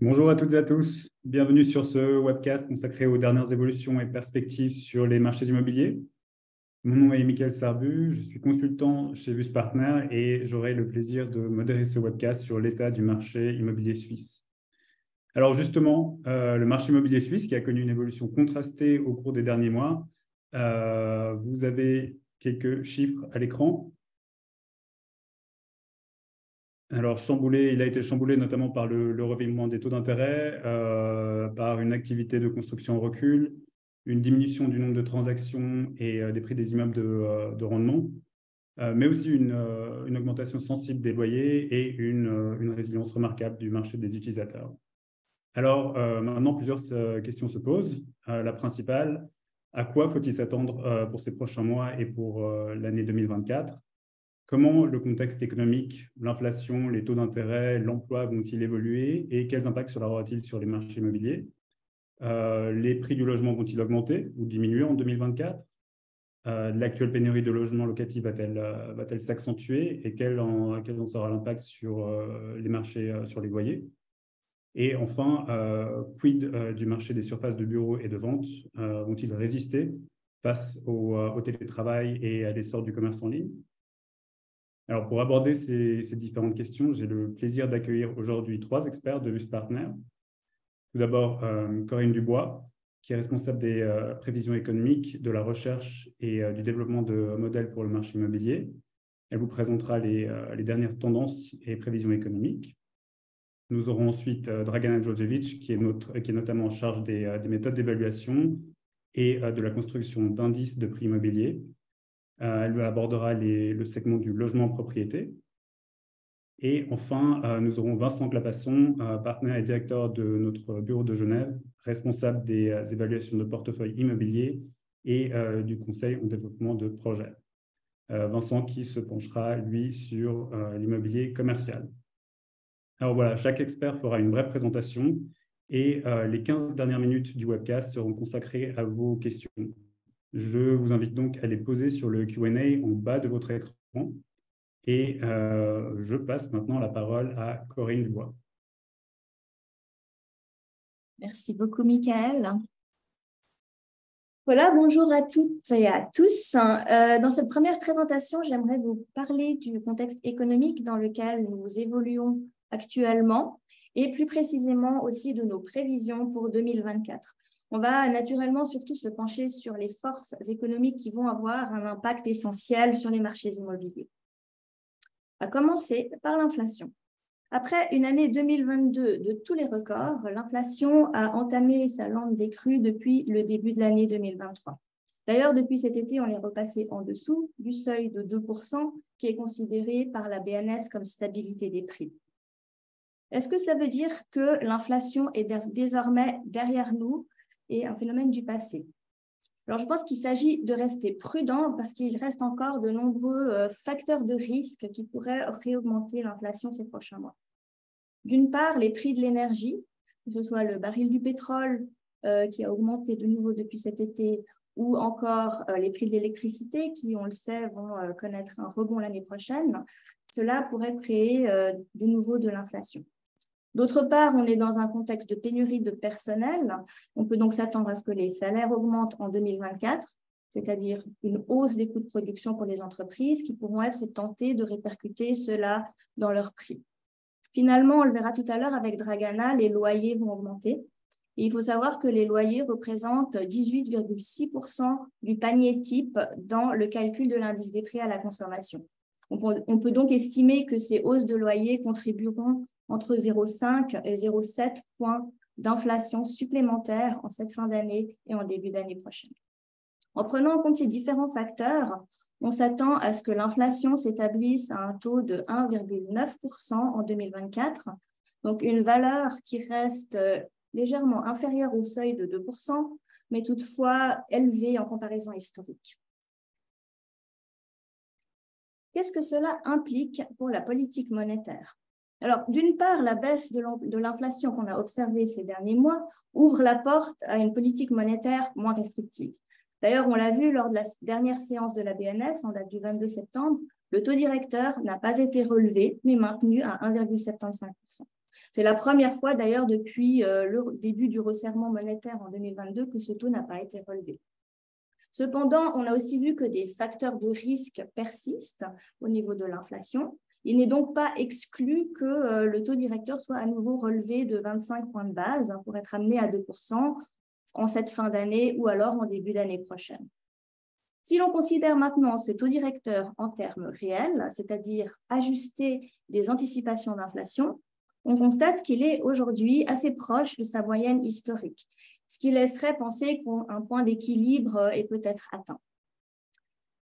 Bonjour à toutes et à tous, bienvenue sur ce webcast consacré aux dernières évolutions et perspectives sur les marchés immobiliers. Mon nom est Mickaël Sarbu, je suis consultant chez Vus Partners et j'aurai le plaisir de modérer ce webcast sur l'état du marché immobilier suisse. Alors justement, le marché immobilier suisse qui a connu une évolution contrastée au cours des derniers mois, vous avez quelques chiffres à l'écran. Alors, il a été chamboulé notamment par le revirement des taux d'intérêt, par une activité de construction en recul, une diminution du nombre de transactions et des prix des immeubles de rendement, mais aussi une augmentation sensible des loyers et une résilience remarquable du marché des utilisateurs. Alors, maintenant, plusieurs questions se posent. La principale, à quoi faut-il s'attendre pour ces prochains mois et pour l'année 2024 ? Comment le contexte économique, l'inflation, les taux d'intérêt, l'emploi vont-ils évoluer et quels impacts cela aura-t-il sur les marchés immobiliers? Les prix du logement vont-ils augmenter ou diminuer en 2024? L'actuelle pénurie de logements locatifs va-t-elle s'accentuer et quel en sera l'impact sur les marchés, sur les loyers? Et enfin, quid du marché des surfaces de bureaux et de vente? Vont-ils résister face au télétravail et à l'essor du commerce en ligne? Alors, pour aborder ces différentes questions, j'ai le plaisir d'accueillir aujourd'hui 3 experts de Vus Partners. Tout d'abord, Corinne Dubois, qui est responsable des prévisions économiques, de la recherche et du développement de modèles pour le marché immobilier. Elle vous présentera les dernières tendances et prévisions économiques. Nous aurons ensuite Dragana Djordjevic, qui est notamment en charge des méthodes d'évaluation et de la construction d'indices de prix immobiliers. Elle abordera le segment du logement en propriété. Et enfin, nous aurons Vincent Clapasson, partenaire et directeur de notre bureau de Genève, responsable des évaluations de portefeuille immobilier et du conseil en développement de projets. Vincent qui se penchera, lui, sur l'immobilier commercial. Alors voilà, chaque expert fera une brève présentation et les 15 dernières minutes du webcast seront consacrées à vos questions. Je vous invite donc à les poser sur le Q&A en bas de votre écran. Et je passe maintenant la parole à Corinne Dubois. Merci beaucoup, Mickaël. Voilà, bonjour à toutes et à tous. Dans cette première présentation, j'aimerais vous parler du contexte économique dans lequel nous évoluons actuellement et plus précisément aussi de nos prévisions pour 2024. On va naturellement surtout se pencher sur les forces économiques qui vont avoir un impact essentiel sur les marchés immobiliers. On va commencer par l'inflation. Après une année 2022 de tous les records, l'inflation a entamé sa lente décrue depuis le début de l'année 2023. D'ailleurs, depuis cet été, on est repassé en dessous du seuil de 2% qui est considéré par la BNS comme stabilité des prix. Est-ce que cela veut dire que l'inflation est désormais derrière nous et un phénomène du passé? Alors, je pense qu'il s'agit de rester prudent parce qu'il reste encore de nombreux facteurs de risque qui pourraient réaugmenter l'inflation ces prochains mois. D'une part, les prix de l'énergie, que ce soit le baril du pétrole qui a augmenté de nouveau depuis cet été, ou encore les prix de l'électricité qui, on le sait, vont connaître un rebond l'année prochaine, cela pourrait créer de nouveau de l'inflation. D'autre part, on est dans un contexte de pénurie de personnel. On peut donc s'attendre à ce que les salaires augmentent en 2024, c'est-à-dire une hausse des coûts de production pour les entreprises qui pourront être tentées de répercuter cela dans leurs prix. Finalement, on le verra tout à l'heure avec Dragana, les loyers vont augmenter. Et il faut savoir que les loyers représentent 18,6% du panier type dans le calcul de l'indice des prix à la consommation. On peut donc estimer que ces hausses de loyers contribueront entre 0,5 et 0,7 points d'inflation supplémentaire en cette fin d'année et en début d'année prochaine. En prenant en compte ces différents facteurs, on s'attend à ce que l'inflation s'établisse à un taux de 1,9% en 2024, donc une valeur qui reste légèrement inférieure au seuil de 2%, mais toutefois élevée en comparaison historique. Qu'est-ce que cela implique pour la politique monétaire? Alors, d'une part, la baisse de l'inflation qu'on a observée ces derniers mois ouvre la porte à une politique monétaire moins restrictive. D'ailleurs, on l'a vu lors de la dernière séance de la BNS, en date du 22 septembre, le taux directeur n'a pas été relevé, mais maintenu à 1,75%. C'est la première fois d'ailleurs depuis le début du resserrement monétaire en 2022 que ce taux n'a pas été relevé. Cependant, on a aussi vu que des facteurs de risque persistent au niveau de l'inflation. Il n'est donc pas exclu que le taux directeur soit à nouveau relevé de 25 points de base pour être amené à 2% en cette fin d'année ou alors en début d'année prochaine. Si l'on considère maintenant ce taux directeur en termes réels, c'est-à-dire ajusté des anticipations d'inflation, on constate qu'il est aujourd'hui assez proche de sa moyenne historique, ce qui laisserait penser qu'un point d'équilibre est peut-être atteint.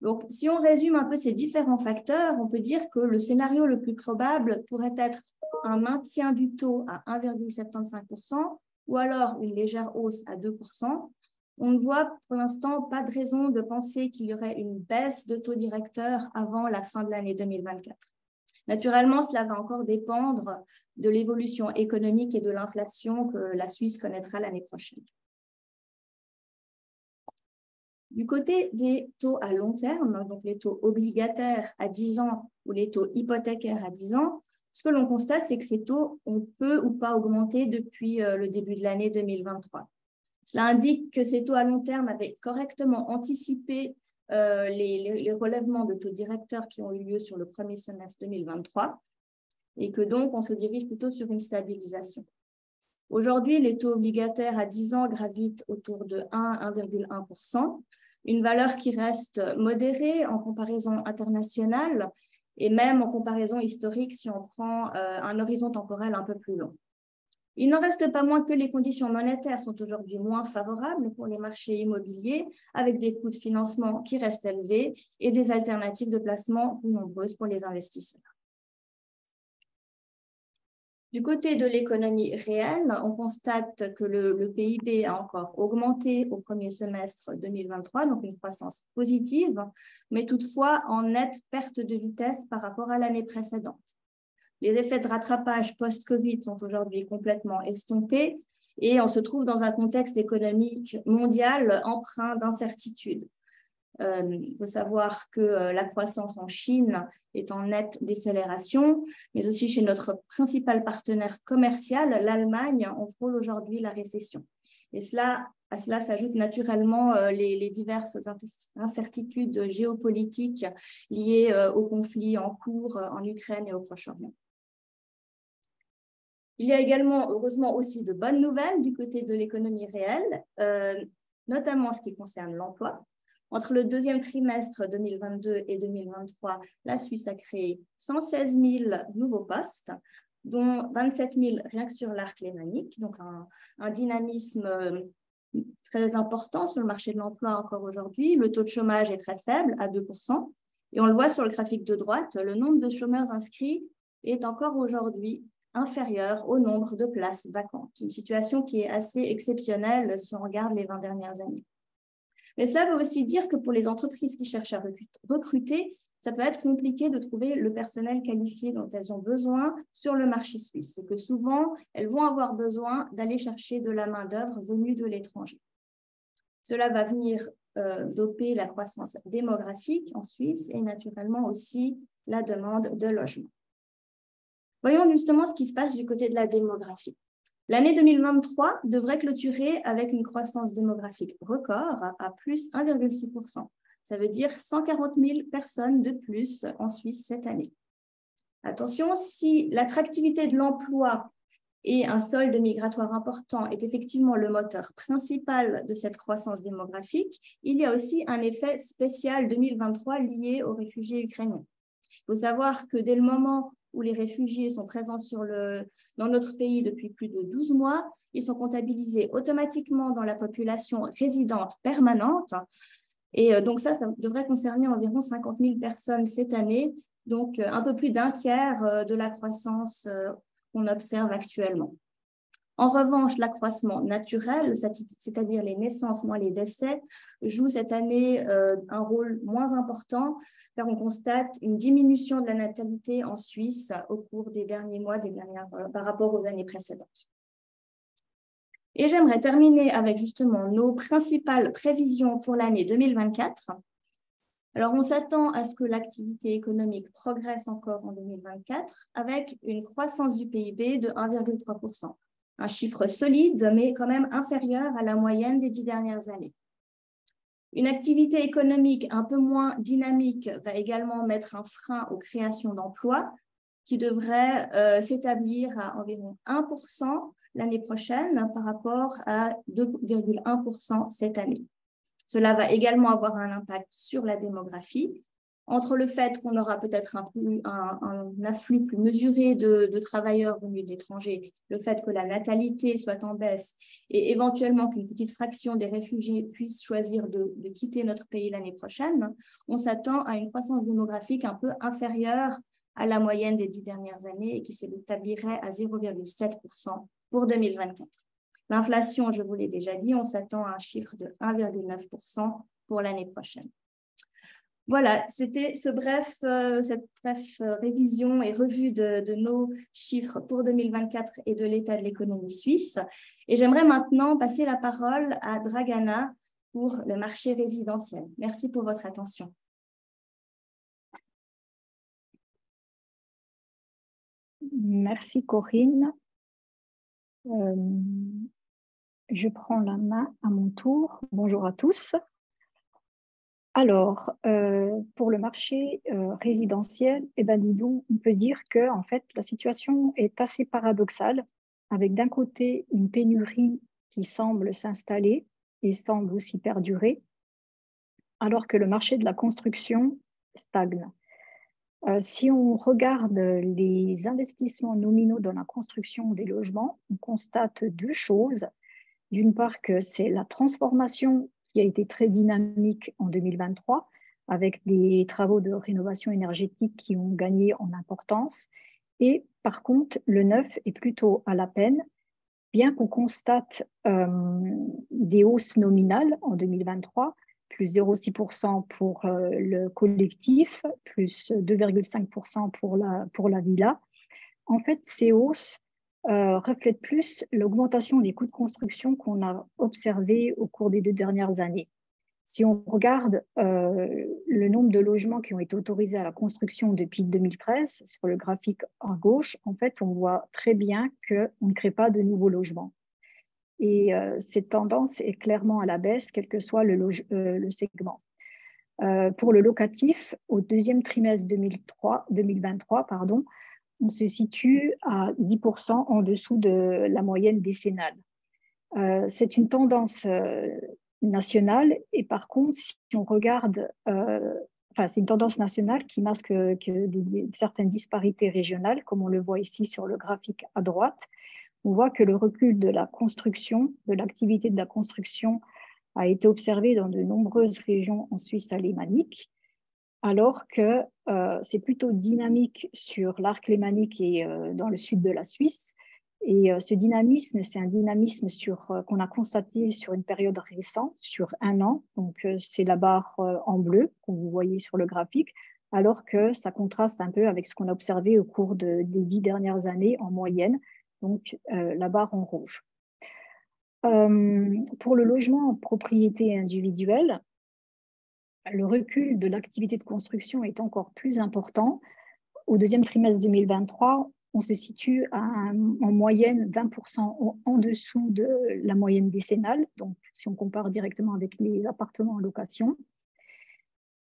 Donc, si on résume un peu ces différents facteurs, on peut dire que le scénario le plus probable pourrait être un maintien du taux à 1,75% ou alors une légère hausse à 2%. On ne voit pour l'instant pas de raison de penser qu'il y aurait une baisse de taux directeur avant la fin de l'année 2024. Naturellement, cela va encore dépendre de l'évolution économique et de l'inflation que la Suisse connaîtra l'année prochaine. Du côté des taux à long terme, donc les taux obligataires à 10 ans ou les taux hypothécaires à 10 ans, ce que l'on constate, c'est que ces taux ont peu ou pas augmenté depuis le début de l'année 2023. Cela indique que ces taux à long terme avaient correctement anticipé les relèvements de taux directeurs qui ont eu lieu sur le premier semestre 2023 et que donc on se dirige plutôt sur une stabilisation. Aujourd'hui, les taux obligataires à 10 ans gravitent autour de 1 à 1,1%, une valeur qui reste modérée en comparaison internationale et même en comparaison historique si on prend un horizon temporel un peu plus long. Il n'en reste pas moins que les conditions monétaires sont aujourd'hui moins favorables pour les marchés immobiliers, avec des coûts de financement qui restent élevés et des alternatives de placement plus nombreuses pour les investisseurs. Du côté de l'économie réelle, on constate que le PIB a encore augmenté au premier semestre 2023, donc une croissance positive, mais toutefois en nette perte de vitesse par rapport à l'année précédente. Les effets de rattrapage post-Covid sont aujourd'hui complètement estompés et on se trouve dans un contexte économique mondial empreint d'incertitudes. Il faut savoir que la croissance en Chine est en nette décélération, mais aussi chez notre principal partenaire commercial, l'Allemagne, on frôle aujourd'hui la récession. Et à cela s'ajoutent naturellement les diverses incertitudes géopolitiques liées au conflit en cours en Ukraine et au Proche-Orient. Il y a également, heureusement, aussi de bonnes nouvelles du côté de l'économie réelle, notamment en ce qui concerne l'emploi. Entre le deuxième trimestre 2022 et 2023, la Suisse a créé 116 000 nouveaux postes, dont 27 000 rien que sur l'arc lémanique, donc un dynamisme très important sur le marché de l'emploi encore aujourd'hui. Le taux de chômage est très faible, à 2%, et on le voit sur le graphique de droite, le nombre de chômeurs inscrits est encore aujourd'hui inférieur au nombre de places vacantes, une situation qui est assez exceptionnelle si on regarde les 20 dernières années. Mais cela veut aussi dire que pour les entreprises qui cherchent à recruter, ça peut être compliqué de trouver le personnel qualifié dont elles ont besoin sur le marché suisse et que souvent, elles vont avoir besoin d'aller chercher de la main-d'œuvre venue de l'étranger. Cela va venir doper la croissance démographique en Suisse et naturellement aussi la demande de logement. Voyons justement ce qui se passe du côté de la démographie. L'année 2023 devrait clôturer avec une croissance démographique record à plus 1,6%. Ça veut dire 140 000 personnes de plus en Suisse cette année. Attention, si l'attractivité de l'emploi et un solde migratoire important est effectivement le moteur principal de cette croissance démographique, il y a aussi un effet spécial 2023 lié aux réfugiés ukrainiens. Il faut savoir que dès le moment où les réfugiés sont présents dans notre pays depuis plus de 12 mois, ils sont comptabilisés automatiquement dans la population résidente permanente. Et donc ça devrait concerner environ 50 000 personnes cette année, donc un peu plus d'un tiers de la croissance qu'on observe actuellement. En revanche, l'accroissement naturel, c'est-à-dire les naissances moins les décès, joue cette année un rôle moins important car on constate une diminution de la natalité en Suisse au cours des derniers mois, par rapport aux années précédentes. Et j'aimerais terminer avec justement nos principales prévisions pour l'année 2024. Alors, on s'attend à ce que l'activité économique progresse encore en 2024 avec une croissance du PIB de 1,3%. Un chiffre solide, mais quand même inférieur à la moyenne des 10 dernières années. Une activité économique un peu moins dynamique va également mettre un frein aux créations d'emplois qui devrait s'établir à environ 1% l'année prochaine par rapport à 2,1% cette année. Cela va également avoir un impact sur la démographie, entre le fait qu'on aura peut-être un afflux plus mesuré de travailleurs venus de l'étranger, le fait que la natalité soit en baisse et éventuellement qu'une petite fraction des réfugiés puissent choisir de quitter notre pays l'année prochaine, on s'attend à une croissance démographique un peu inférieure à la moyenne des 10 dernières années et qui s'établirait à 0,7% pour 2024. L'inflation, je vous l'ai déjà dit, on s'attend à un chiffre de 1,9% pour l'année prochaine. Voilà, c'était cette brève révision et revue de nos chiffres pour 2024 et de l'état de l'économie suisse. Et j'aimerais maintenant passer la parole à Dragana pour le marché résidentiel. Merci pour votre attention. Merci Corinne. Je prends la main à mon tour. Bonjour à tous. Alors, pour le marché résidentiel, dis donc, on peut dire que en fait, la situation est assez paradoxale, avec d'un côté une pénurie qui semble s'installer et semble aussi perdurer, alors que le marché de la construction stagne. Si on regarde les investissements nominaux dans la construction des logements, on constate deux choses. D'une part, que c'est la transformation qui a été très dynamique en 2023, avec des travaux de rénovation énergétique qui ont gagné en importance. Et par contre, le neuf est plutôt à la peine, bien qu'on constate des hausses nominales en 2023, plus 0,6% pour le collectif, plus 2,5% pour la villa. En fait, ces hausses reflètent plus l'augmentation des coûts de construction qu'on a observé au cours des 2 dernières années. Si on regarde le nombre de logements qui ont été autorisés à la construction depuis 2013, sur le graphique à gauche, en fait, on voit très bien qu'on ne crée pas de nouveaux logements. Et cette tendance est clairement à la baisse, quel que soit le segment. Pour le locatif, au deuxième trimestre 2023, on se situe à 10% en dessous de la moyenne décennale. C'est une tendance nationale et par contre, si on regarde, c'est une tendance nationale qui masque certaines disparités régionales, comme on le voit ici sur le graphique à droite. On voit que le recul de la construction, de l'activité de la construction, a été observé dans de nombreuses régions en Suisse alémanique, alors que c'est plutôt dynamique sur l'arc lémanique et dans le sud de la Suisse. Et ce dynamisme, c'est un dynamisme qu'on a constaté sur une période récente, sur 1 an. Donc, c'est la barre en bleu que vous voyez sur le graphique, alors que ça contraste un peu avec ce qu'on a observé au cours des 10 dernières années en moyenne, donc la barre en rouge. Pour le logement en propriété individuelle, le recul de l'activité de construction est encore plus important. Au deuxième trimestre 2023, on se situe en moyenne 20% en dessous de la moyenne décennale, donc si on compare directement avec les appartements en location.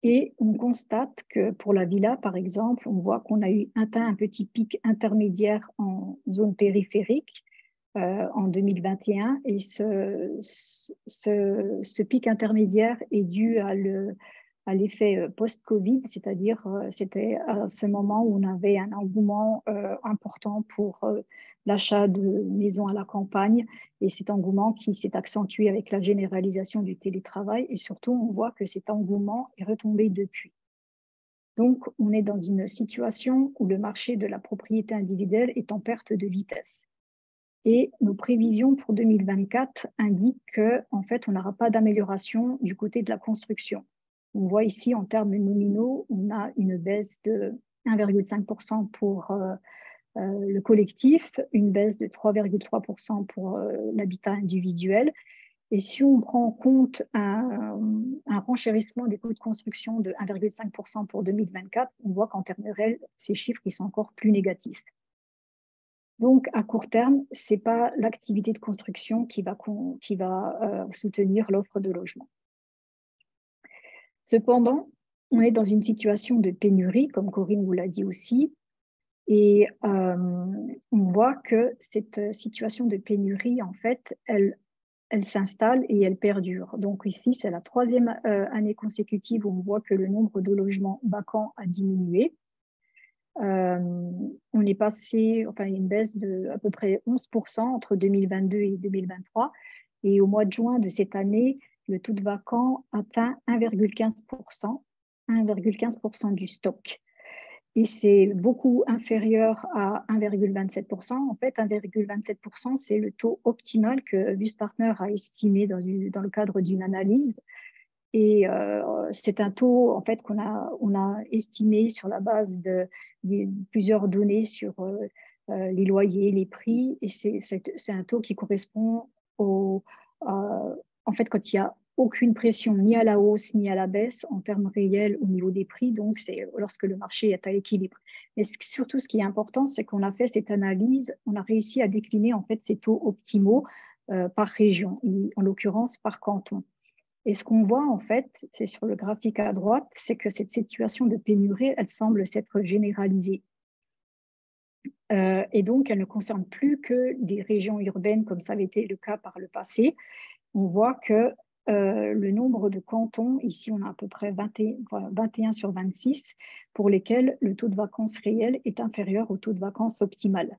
Et on constate que pour la villa, par exemple, on voit qu'on a atteint un petit pic intermédiaire en zone périphérique en 2021. Et ce pic intermédiaire est dû à l'effet post-Covid, c'est-à-dire c'était à ce moment où on avait un engouement important pour l'achat de maisons à la campagne et cet engouement qui s'est accentué avec la généralisation du télétravail et surtout on voit que cet engouement est retombé depuis. Donc on est dans une situation où le marché de la propriété individuelle est en perte de vitesse. Et nos prévisions pour 2024 indiquent qu'en fait, on n'aura pas d'amélioration du côté de la construction. On voit ici, en termes nominaux, on a une baisse de 1,5% pour le collectif, une baisse de 3,3% pour l'habitat individuel. Et si on prend en compte un renchérissement des coûts de construction de 1,5% pour 2024, on voit qu'en termes réels, ces chiffres ils sont encore plus négatifs. Donc, à court terme, ce n'est pas l'activité de construction qui va soutenir l'offre de logement. Cependant, on est dans une situation de pénurie, comme Corinne vous l'a dit aussi, et on voit que cette situation de pénurie, en fait, elle s'installe et elle perdure. Donc ici, c'est la troisième année consécutive où on voit que le nombre de logements vacants a diminué. On est passé, enfin, une baisse de à peu près 11% entre 2022 et 2023. Et au mois de juin de cette année, le taux de vacants atteint 1,15% du stock. Et c'est beaucoup inférieur à 1,27%. En fait, 1,27%, c'est le taux optimal que Wüest-Partner a estimé dans le cadre d'une analyse. Et c'est un taux en fait qu'on a estimé sur la base de plusieurs données sur les loyers, les prix. Et c'est un taux qui correspond en fait quand il y a aucune pression ni à la hausse ni à la baisse en termes réels au niveau des prix. Donc, c'est lorsque le marché est à l'équilibre. Mais surtout, ce qui est important, c'est qu'on a fait cette analyse, on a réussi à décliner en fait ces taux optimaux par région, en l'occurrence par canton. Et ce qu'on voit en fait, c'est sur le graphique à droite, c'est que cette situation de pénurie, elle semble s'être généralisée. Et donc, elle ne concerne plus que des régions urbaines comme ça avait été le cas par le passé. On voit que le nombre de cantons, ici on a à peu près 21 sur 26, pour lesquels le taux de vacances réel est inférieur au taux de vacances optimal.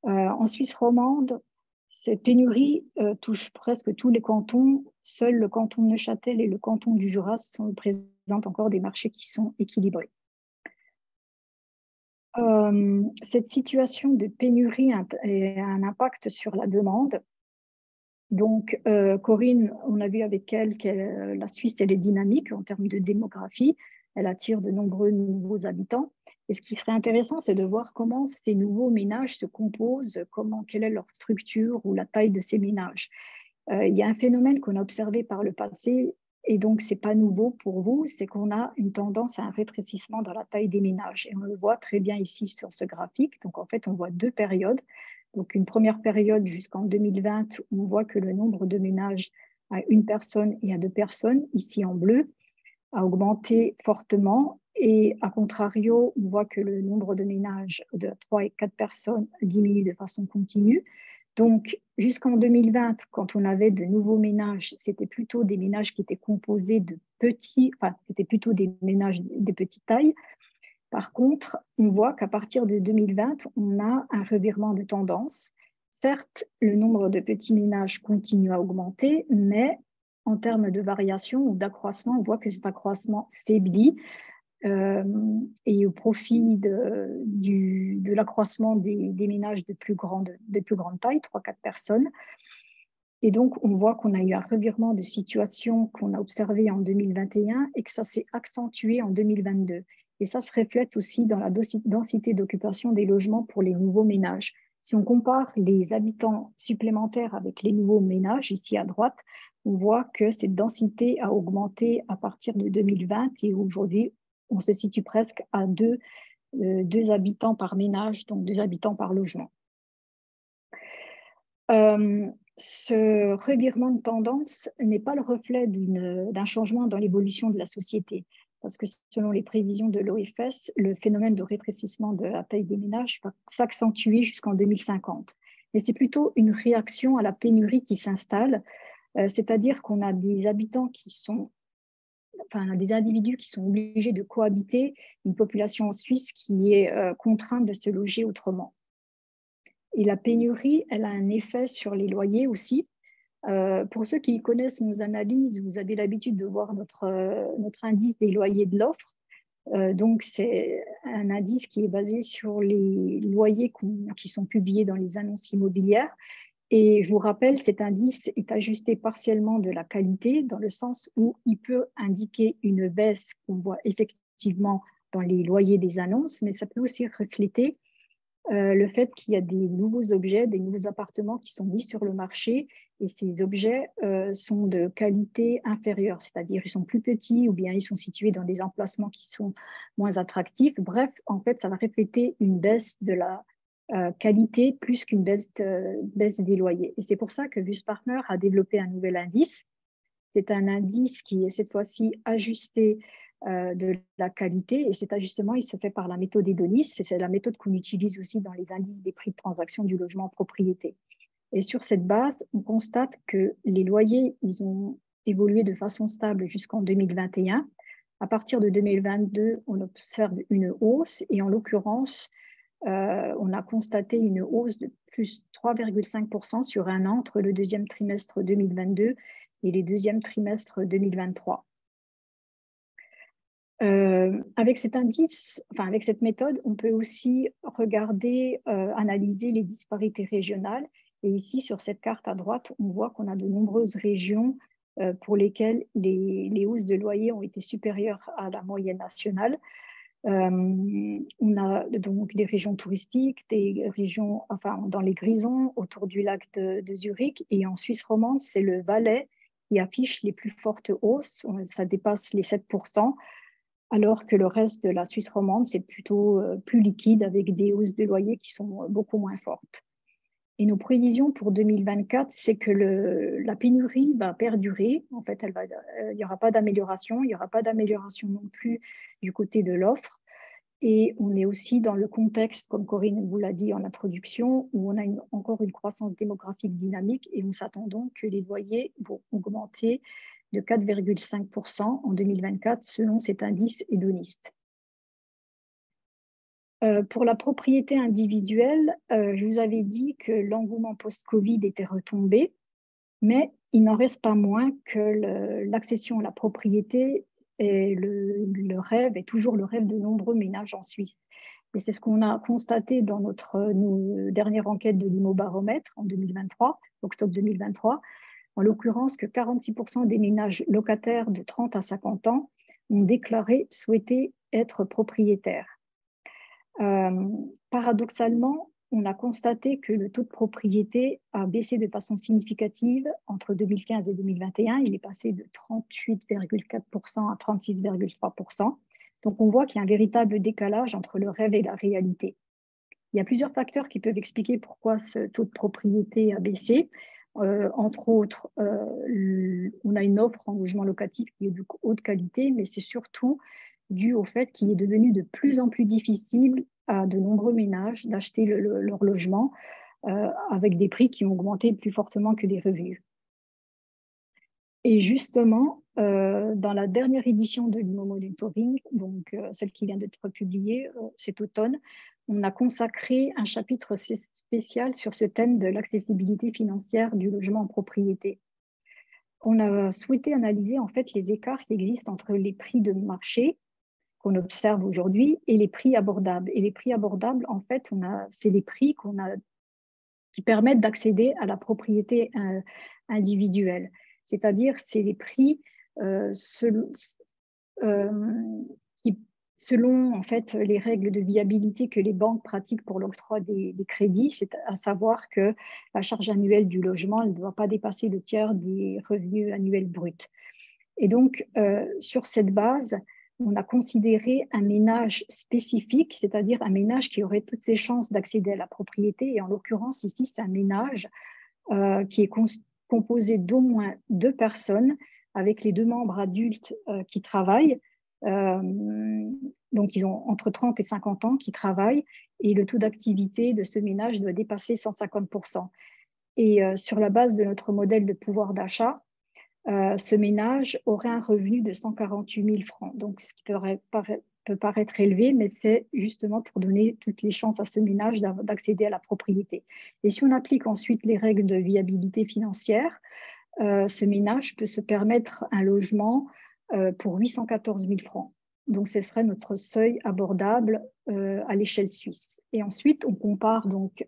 En Suisse romande, cette pénurie touche presque tous les cantons. Seuls le canton de Neuchâtel et le canton du Jura présentent encore des marchés qui sont équilibrés. Cette situation de pénurie a un impact sur la demande. Donc, Corinne, on a vu avec elle que la Suisse, elle est dynamique en termes de démographie. Elle attire de nombreux nouveaux habitants. Et ce qui serait intéressant, c'est de voir comment ces nouveaux ménages se composent, quelle est leur structure ou la taille de ces ménages. Il y a un phénomène qu'on a observé par le passé, et donc ce n'est pas nouveau pour vous, c'est qu'on a une tendance à un rétrécissement dans la taille des ménages. Et on le voit très bien ici sur ce graphique. Donc, en fait, on voit deux périodes. Donc, une première période jusqu'en 2020, où on voit que le nombre de ménages à une personne et à deux personnes, ici en bleu, a augmenté fortement. Et à contrario, on voit que le nombre de ménages de 3 et 4 personnes diminue de façon continue. Donc, jusqu'en 2020, quand on avait de nouveaux ménages, c'était plutôt des ménages qui étaient composés de petits, enfin, c'était plutôt des ménages de petite taille. Par contre, on voit qu'à partir de 2020, on a un revirement de tendance. Certes, le nombre de petits ménages continue à augmenter, mais en termes de variation ou d'accroissement, on voit que cet accroissement faiblit et au profit de l'accroissement des ménages de plus grande taille, 3-4 personnes. Et donc, on voit qu'on a eu un revirement de situation qu'on a observé en 2021 et que ça s'est accentué en 2022. Et ça se reflète aussi dans la densité d'occupation des logements pour les nouveaux ménages. Si on compare les habitants supplémentaires avec les nouveaux ménages, ici à droite, on voit que cette densité a augmenté à partir de 2020 et aujourd'hui, on se situe presque à deux habitants par ménage, donc 2 habitants par logement. Ce revirement de tendance n'est pas le reflet d'un changement dans l'évolution de la société, parce que selon les prévisions de l'OFS, le phénomène de rétrécissement de la taille des ménages va s'accentuer jusqu'en 2050. Mais c'est plutôt une réaction à la pénurie qui s'installe, c'est-à-dire qu'on a des habitants des individus qui sont obligés de cohabiter, une population suisse qui est contrainte de se loger autrement. Et la pénurie, elle a un effet sur les loyers aussi. Pour ceux qui connaissent nos analyses, vous avez l'habitude de voir notre indice des loyers de l'offre. Donc, c'est un indice qui est basé sur les loyers qui sont publiés dans les annonces immobilières. Et je vous rappelle, cet indice est ajusté partiellement de la qualité, dans le sens où il peut indiquer une baisse qu'on voit effectivement dans les loyers des annonces, mais ça peut aussi refléter le fait qu'il y a des nouveaux objets, des nouveaux appartements qui sont mis sur le marché et ces objets sont de qualité inférieure, c'est-à-dire ils sont plus petits ou bien ils sont situés dans des emplacements qui sont moins attractifs. Bref, en fait, ça va refléter une baisse de la qualité plus qu'une baisse des loyers. Et c'est pour ça que Wüstpartner a développé un nouvel indice. C'est un indice qui est cette fois-ci ajusté de la qualité et cet ajustement, il se fait par la méthode Edonis. C'est la méthode qu'on utilise aussi dans les indices des prix de transaction du logement en propriété. Et sur cette base, on constate que les loyers, ils ont évolué de façon stable jusqu'en 2021. À partir de 2022, on observe une hausse et en l'occurrence, on a constaté une hausse de plus 3,5% sur un an entre le deuxième trimestre 2022 et les deuxièmes trimestres 2023. Avec cet indice, avec cette méthode, on peut aussi regarder, analyser les disparités régionales. Et ici, sur cette carte à droite, on voit qu'on a de nombreuses régions pour lesquelles les hausses de loyer ont été supérieures à la moyenne nationale. On a donc des régions touristiques, des régions, dans les Grisons, autour du lac de Zurich, et en Suisse romande, c'est le Valais qui affiche les plus fortes hausses, ça dépasse les 7%, alors que le reste de la Suisse romande, c'est plutôt plus liquide avec des hausses de loyer qui sont beaucoup moins fortes. Et nos prévisions pour 2024, c'est que la pénurie va perdurer. En fait, il n'y aura pas d'amélioration. Il n'y aura pas d'amélioration non plus du côté de l'offre. Et on est aussi dans le contexte, comme Corinne vous l'a dit en introduction, où on a encore une croissance démographique dynamique et on s'attend donc que les loyers vont augmenter de 4,5% en 2024 selon cet indice hédoniste. Pour la propriété individuelle, je vous avais dit que l'engouement post-Covid était retombé, mais il n'en reste pas moins que l'accession à la propriété est le rêve, est toujours le rêve de nombreux ménages en Suisse. Et c'est ce qu'on a constaté dans notre dernière enquête de l'Immobaromètre en 2023, octobre 2023, en l'occurrence que 46% des ménages locataires de 30 à 50 ans ont déclaré souhaiter être propriétaires. Paradoxalement, on a constaté que le taux de propriété a baissé de façon significative entre 2015 et 2021. Il est passé de 38,4% à 36,3%. Donc, on voit qu'il y a un véritable décalage entre le rêve et la réalité. Il y a plusieurs facteurs qui peuvent expliquer pourquoi ce taux de propriété a baissé. Entre autres, on a une offre en logement locatif qui est de haute qualité, mais c'est surtout dû au fait qu'il est devenu de plus en plus difficile à de nombreux ménages d'acheter leur logement avec des prix qui ont augmenté plus fortement que les revenus. Et justement, dans la dernière édition de l'Immo Monitoring, donc celle qui vient d'être publiée cet automne, on a consacré un chapitre spécial sur ce thème de l'accessibilité financière du logement en propriété. On a souhaité analyser en fait les écarts qui existent entre les prix de marché qu'on observe aujourd'hui et les prix abordables. Et les prix abordables, en fait, c'est les prix qui permettent d'accéder à la propriété individuelle. C'est-à-dire, c'est les prix qui, selon en fait, les règles de viabilité que les banques pratiquent pour l'octroi des crédits, c'est à savoir que la charge annuelle du logement ne doit pas dépasser le tiers des revenus annuels bruts. Et donc, sur cette base, on a considéré un ménage spécifique, c'est-à-dire un ménage qui aurait toutes ses chances d'accéder à la propriété. Et en l'occurrence, ici, c'est un ménage qui est composé d'au moins 2 personnes avec les 2 membres adultes qui travaillent. Donc, ils ont entre 30 et 50 ans qui travaillent et le taux d'activité de ce ménage doit dépasser 150%. Et sur la base de notre modèle de pouvoir d'achat, ce ménage aurait un revenu de 148 000 francs. Donc, ce qui peut paraître élevé, mais c'est justement pour donner toutes les chances à ce ménage d'accéder à la propriété. Et si on applique ensuite les règles de viabilité financière, ce ménage peut se permettre un logement pour 814 000 francs. Donc, ce serait notre seuil abordable à l'échelle suisse. Et ensuite, on compare donc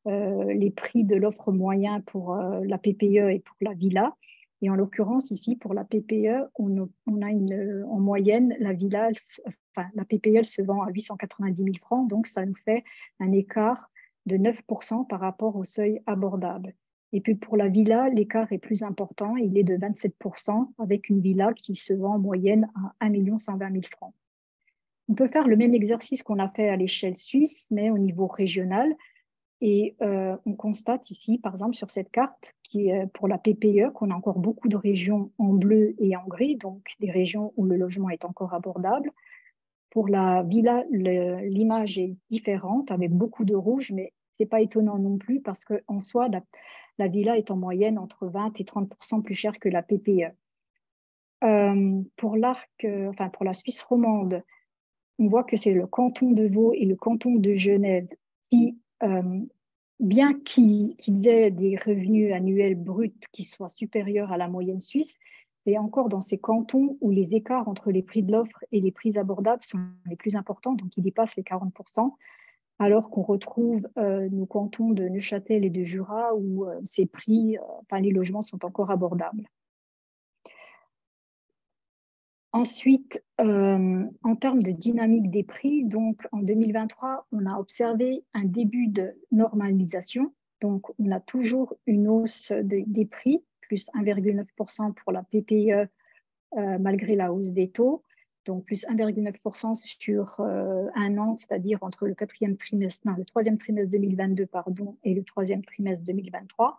les prix de l'offre moyen pour la PPE et pour la villa. Et en l'occurrence, ici, pour la PPE, on a en moyenne, la PPE se vend à 890 000 francs, donc ça nous fait un écart de 9% par rapport au seuil abordable. Et puis pour la villa, l'écart est plus important, il est de 27%, avec une villa qui se vend en moyenne à 1 120 000 francs. On peut faire le même exercice qu'on a fait à l'échelle suisse, mais au niveau régional. Et on constate ici, par exemple, sur cette carte, qui est pour la PPE, qu'on a encore beaucoup de régions en bleu et en gris, donc des régions où le logement est encore abordable. Pour la villa, l'image est différente, avec beaucoup de rouge, mais ce n'est pas étonnant non plus, parce qu'en soi, la villa est en moyenne entre 20 et 30% plus chère que la PPE. Pour la Suisse romande, on voit que c'est le canton de Vaud et le canton de Genève qui, bien qu'ils aient des revenus annuels bruts qui soient supérieurs à la moyenne suisse, et encore dans ces cantons où les écarts entre les prix de l'offre et les prix abordables sont les plus importants, donc ils dépassent les 40%, alors qu'on retrouve nos cantons de Neuchâtel et de Jura où ces prix, les logements sont encore abordables. Ensuite, en termes de dynamique des prix, donc en 2023, on a observé un début de normalisation. Donc, on a toujours une hausse des prix, plus 1,9% pour la PPE malgré la hausse des taux. Donc, plus 1,9% sur un an, c'est-à-dire entre le troisième trimestre 2022 et le troisième trimestre 2023.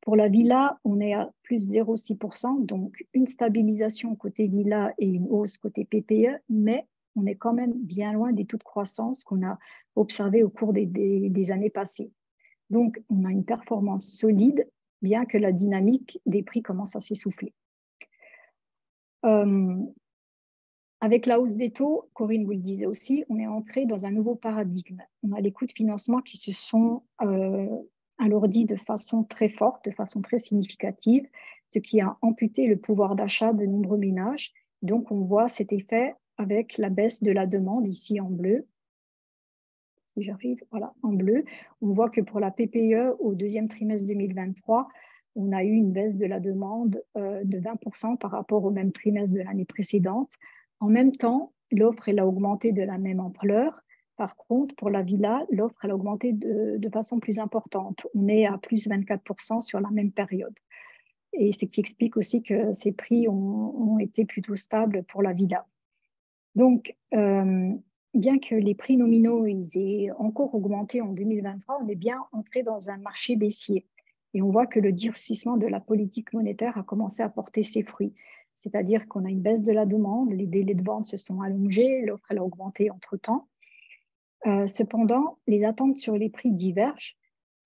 Pour la villa, on est à plus 0,6%, donc une stabilisation côté villa et une hausse côté PPE, mais on est quand même bien loin des taux de croissance qu'on a observés au cours des années passées. Donc, on a une performance solide, bien que la dynamique des prix commence à s'essouffler. Avec la hausse des taux, Corinne vous le disait aussi, on est entré dans un nouveau paradigme. On a les coûts de financement qui se sont alourdis de façon très forte, de façon très significative, ce qui a amputé le pouvoir d'achat de nombreux ménages. Donc, on voit cet effet avec la baisse de la demande, ici en bleu. Si j'arrive, voilà, en bleu. On voit que pour la PPE, au deuxième trimestre 2023, on a eu une baisse de la demande de 20% par rapport au même trimestre de l'année précédente. En même temps, l'offre elle a augmenté de la même ampleur. Par contre, pour la villa, l'offre elle a augmenté de façon plus importante. On est à plus 24% sur la même période. Et ce qui explique aussi que ces prix ont été plutôt stables pour la villa. Donc, bien que les prix nominaux ils aient encore augmenté en 2023, on est bien entré dans un marché baissier. Et on voit que le durcissement de la politique monétaire a commencé à porter ses fruits. C'est-à-dire qu'on a une baisse de la demande, les délais de vente se sont allongés, l'offre elle a augmenté entre-temps. Cependant, les attentes sur les prix divergent.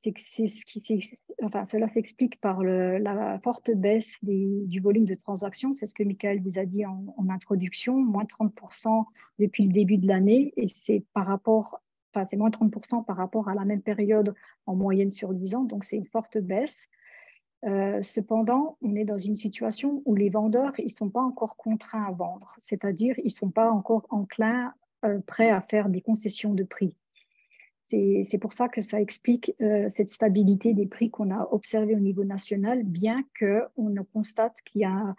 Cela s'explique par la forte baisse du volume de transactions. C'est ce que Michael vous a dit en introduction, moins 30% depuis le début de l'année, et c'est moins 30% par rapport à la même période en moyenne sur 10 ans, donc c'est une forte baisse. Cependant, on est dans une situation où les vendeurs, ils ne sont pas encore contraints à vendre, c'est-à-dire ils ne sont pas encore enclins, prêts à faire des concessions de prix. C'est pour ça que ça explique cette stabilité des prix qu'on a observée au niveau national, bien qu'on constate qu'il y a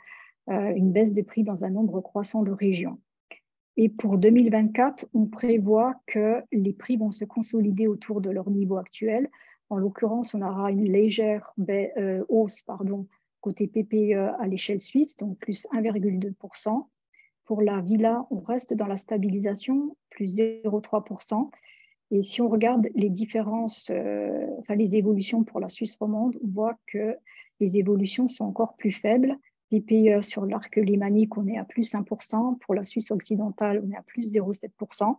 une baisse des prix dans un nombre croissant de régions. Et pour 2024, on prévoit que les prix vont se consolider autour de leur niveau actuel. En l'occurrence, on aura une légère hausse côté PPE à l'échelle suisse, donc plus 1,2%. Pour la villa, on reste dans la stabilisation, plus 0,3%. Et si on regarde les différences, les évolutions pour la Suisse romande, on voit que les évolutions sont encore plus faibles. PPE sur l'arc lémanique, on est à plus 1%. Pour la Suisse occidentale, on est à plus 0,7%.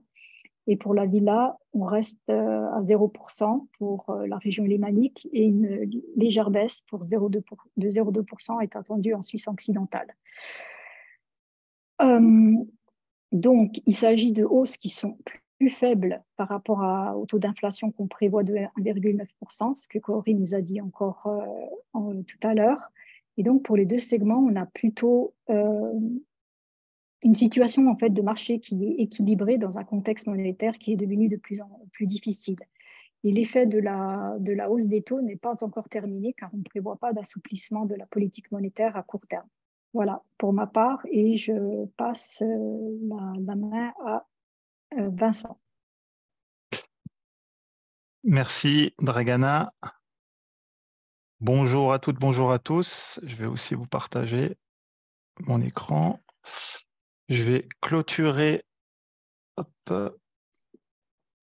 Et pour la villa, on reste à 0% pour la région lémanique et une légère baisse de 0,2% est attendue en Suisse occidentale. Donc, il s'agit de hausses qui sont plus faibles par rapport au taux d'inflation qu'on prévoit de 1,9%, ce que Corinne nous a dit encore tout à l'heure. Et donc, pour les deux segments, on a plutôt une situation en fait, de marché qui est équilibrée dans un contexte monétaire qui est devenu de plus en plus difficile. Et l'effet de la hausse des taux n'est pas encore terminé car on ne prévoit pas d'assouplissement de la politique monétaire à court terme. Voilà pour ma part et je passe la main à Vincent. Merci Dragana. Bonjour à toutes, bonjour à tous. Je vais aussi vous partager mon écran. Je vais clôturer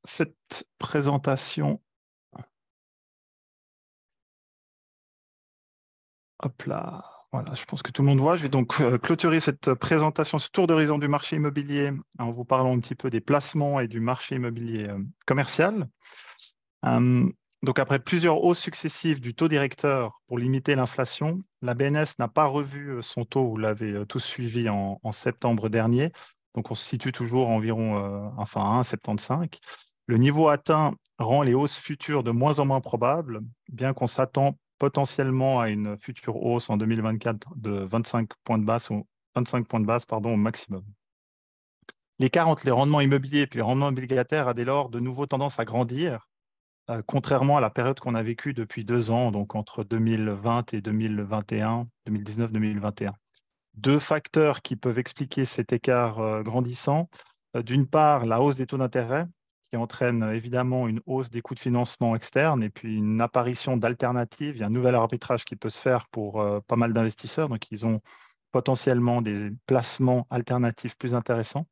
cette présentation. Hop là, voilà, je pense que tout le monde voit. Je vais donc clôturer cette présentation, ce tour d'horizon du marché immobilier en vous parlant un petit peu des placements et du marché immobilier commercial. Donc, après plusieurs hausses successives du taux directeur pour limiter l'inflation, la BNS n'a pas revu son taux, vous l'avez tous suivi en septembre dernier. Donc, on se situe toujours environ à 1,75. Le niveau atteint rend les hausses futures de moins en moins probables, bien qu'on s'attend potentiellement à une future hausse en 2024 de 25 points de base, au maximum. L'écart entre les rendements immobiliers et puis les rendements obligataires a dès lors de nouveau tendance à grandir, contrairement à la période qu'on a vécue depuis 2 ans, donc entre 2020 et 2021, 2019-2021. Deux facteurs qui peuvent expliquer cet écart grandissant. D'une part, la hausse des taux d'intérêt, qui entraîne évidemment une hausse des coûts de financement externes et puis une apparition d'alternatives. Il y a un nouvel arbitrage qui peut se faire pour pas mal d'investisseurs, donc ils ont potentiellement des placements alternatifs plus intéressants.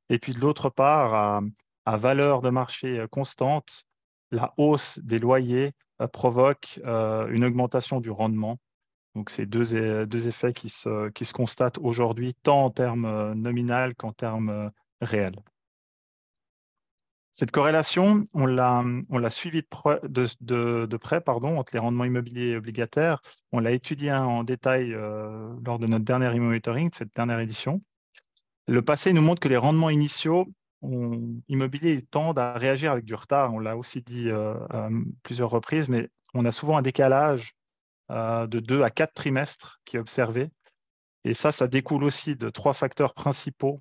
Et puis de l'autre part, à valeur de marché constante, la hausse des loyers provoque une augmentation du rendement. Donc, c'est deux effets qui se constatent aujourd'hui, tant en termes nominaux qu'en termes réels. Cette corrélation, on l'a suivie de près entre les rendements immobiliers et obligataires. On l'a étudié en détail lors de notre dernier e-monitoring, cette dernière édition. Le passé nous montre que les rendements initiaux immobiliers tendent à réagir avec du retard. On l'a aussi dit à plusieurs reprises, mais on a souvent un décalage de 2 à 4 trimestres qui est observé. Et ça découle aussi de 3 facteurs principaux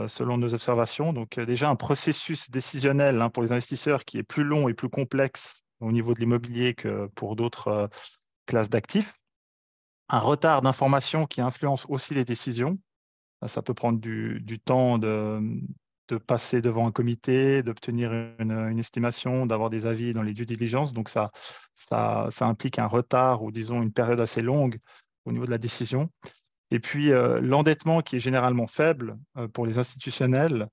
selon nos observations. Donc déjà un processus décisionnel pour les investisseurs qui est plus long et plus complexe au niveau de l'immobilier que pour d'autres classes d'actifs. Un retard d'information qui influence aussi les décisions. Ça peut prendre du temps de passer devant un comité, d'obtenir une estimation, d'avoir des avis dans les due diligence. Donc, ça implique un retard ou, disons, une période assez longue au niveau de la décision. Et puis, l'endettement qui est généralement faible pour les institutionnels,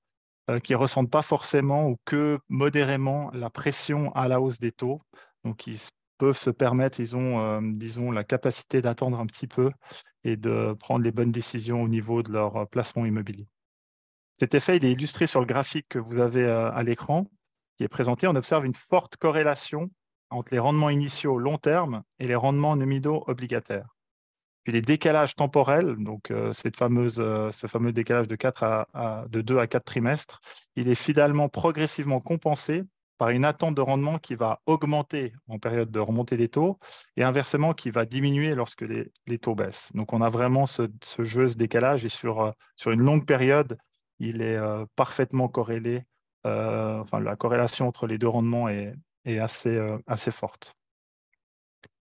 qui ne ressentent pas forcément ou que modérément la pression à la hausse des taux. Donc, ils peuvent se permettre, ils ont, disons, la capacité d'attendre un petit peu et de prendre les bonnes décisions au niveau de leur placement immobilier. Cet effet, il est illustré sur le graphique que vous avez à l'écran, qui est présenté. On observe une forte corrélation entre les rendements initiaux long terme et les rendements nominaux obligataires. Puis les décalages temporels, donc ce fameux décalage de 2 à 4 trimestres, il est finalement progressivement compensé par une attente de rendement qui va augmenter en période de remontée des taux et inversement qui va diminuer lorsque les taux baissent. Donc on a vraiment ce jeu, ce décalage et sur une longue période, il est parfaitement corrélé. La corrélation entre les deux rendements est assez forte.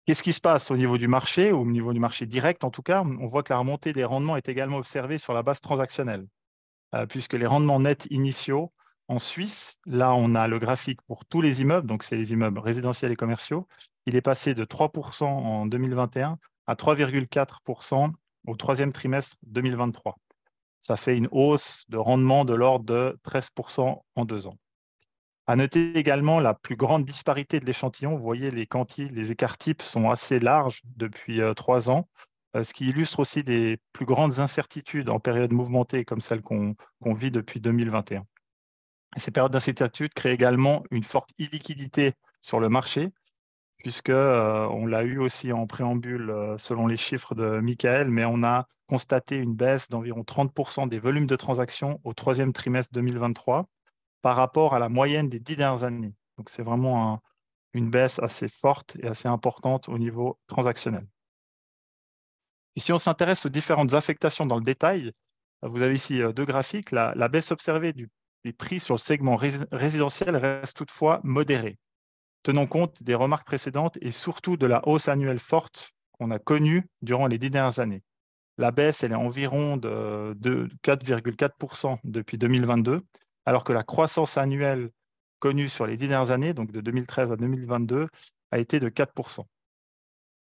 Qu'est-ce qui se passe au niveau du marché, au niveau du marché direct en tout cas? On voit que la remontée des rendements est également observée sur la base transactionnelle, puisque les rendements nets initiaux en Suisse, là on a le graphique pour tous les immeubles, donc c'est les immeubles résidentiels et commerciaux, il est passé de 3% en 2021 à 3,4% au troisième trimestre 2023. Ça fait une hausse de rendement de l'ordre de 13% en 2 ans. À noter également la plus grande disparité de l'échantillon. Vous voyez, les quantités, les écarts types sont assez larges depuis 3 ans, ce qui illustre aussi des plus grandes incertitudes en période mouvementée comme celle qu'on vit depuis 2021. Et ces périodes d'incertitude créent également une forte illiquidité sur le marché, puisque on l'a eu aussi en préambule selon les chiffres de Michael, mais on a constaté une baisse d'environ 30% des volumes de transactions au troisième trimestre 2023, par rapport à la moyenne des 10 dernières années. Donc, c'est vraiment une baisse assez forte et assez importante au niveau transactionnel. Et si on s'intéresse aux différentes affectations dans le détail, vous avez ici 2 graphiques. La baisse observée des prix sur le segment résidentiel reste toutefois modérée. tenons compte des remarques précédentes et surtout de la hausse annuelle forte qu'on a connue durant les 10 dernières années. La baisse, elle est environ de 4,4% depuis 2022, alors que la croissance annuelle connue sur les 10 dernières années, donc de 2013 à 2022, a été de 4%.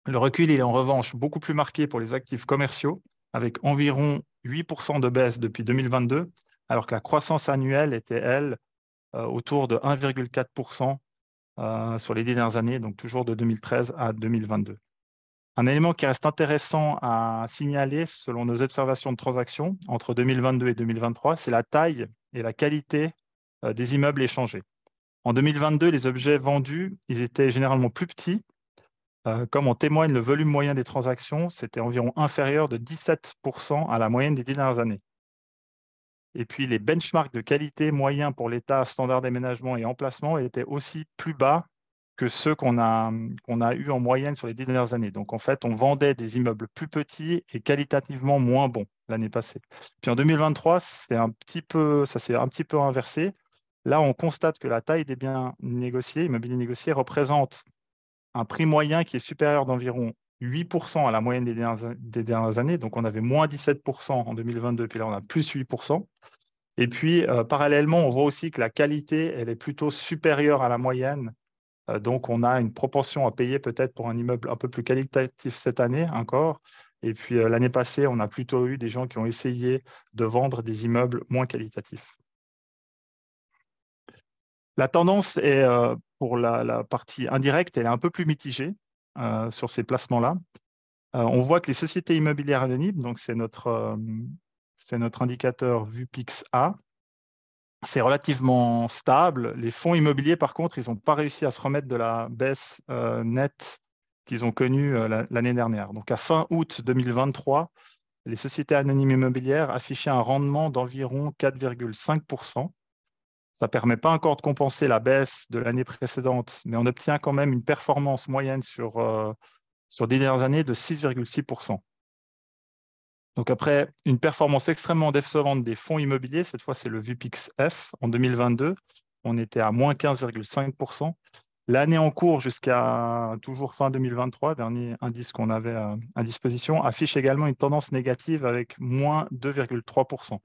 Le recul il est en revanche beaucoup plus marqué pour les actifs commerciaux, avec environ 8% de baisse depuis 2022, alors que la croissance annuelle était, elle, autour de 1,4% sur les 10 dernières années, donc toujours de 2013 à 2022. Un élément qui reste intéressant à signaler selon nos observations de transactions entre 2022 et 2023, c'est la taille et la qualité des immeubles échangés. En 2022, les objets vendus, ils étaient généralement plus petits. Comme en témoigne le volume moyen des transactions, c'était environ inférieur de 17% à la moyenne des 10 dernières années. Et puis, les benchmarks de qualité moyens pour l'état, standard d'aménagement et emplacement étaient aussi plus bas que ceux qu'on a eus en moyenne sur les 10 dernières années. Donc, en fait, on vendait des immeubles plus petits et qualitativement moins bons l'année passée. Puis en 2023, ça s'est un petit peu inversé. Là, on constate que la taille des biens négociés, immobiliers négociés, représente un prix moyen qui est supérieur d'environ 8% à la moyenne des dernières années. Donc, on avait moins 17% en 2022, puis là, on a plus 8%. Et puis, parallèlement, on voit aussi que la qualité, elle est plutôt supérieure à la moyenne. Donc, on a une propension à payer peut-être pour un immeuble un peu plus qualitatif cette année encore. Et puis, l'année passée, on a plutôt eu des gens qui ont essayé de vendre des immeubles moins qualitatifs. La tendance est, pour la partie indirecte, elle est un peu plus mitigée sur ces placements-là. On voit que les sociétés immobilières anonymes, donc c'est notre indicateur VUPIX-A, c'est relativement stable. Les fonds immobiliers, par contre, ils n'ont pas réussi à se remettre de la baisse nette qu'ils ont connue l'année dernière. Donc, à fin août 2023, les sociétés anonymes immobilières affichaient un rendement d'environ 4,5%. Ça ne permet pas encore de compenser la baisse de l'année précédente, mais on obtient quand même une performance moyenne sur 10 dernières années de 6,6%. Donc après une performance extrêmement décevante des fonds immobiliers, cette fois c'est le VUPIX-F en 2022, on était à moins 15,5%. L'année en cours jusqu'à toujours fin 2023, dernier indice qu'on avait à disposition, affiche également une tendance négative avec moins 2,3%.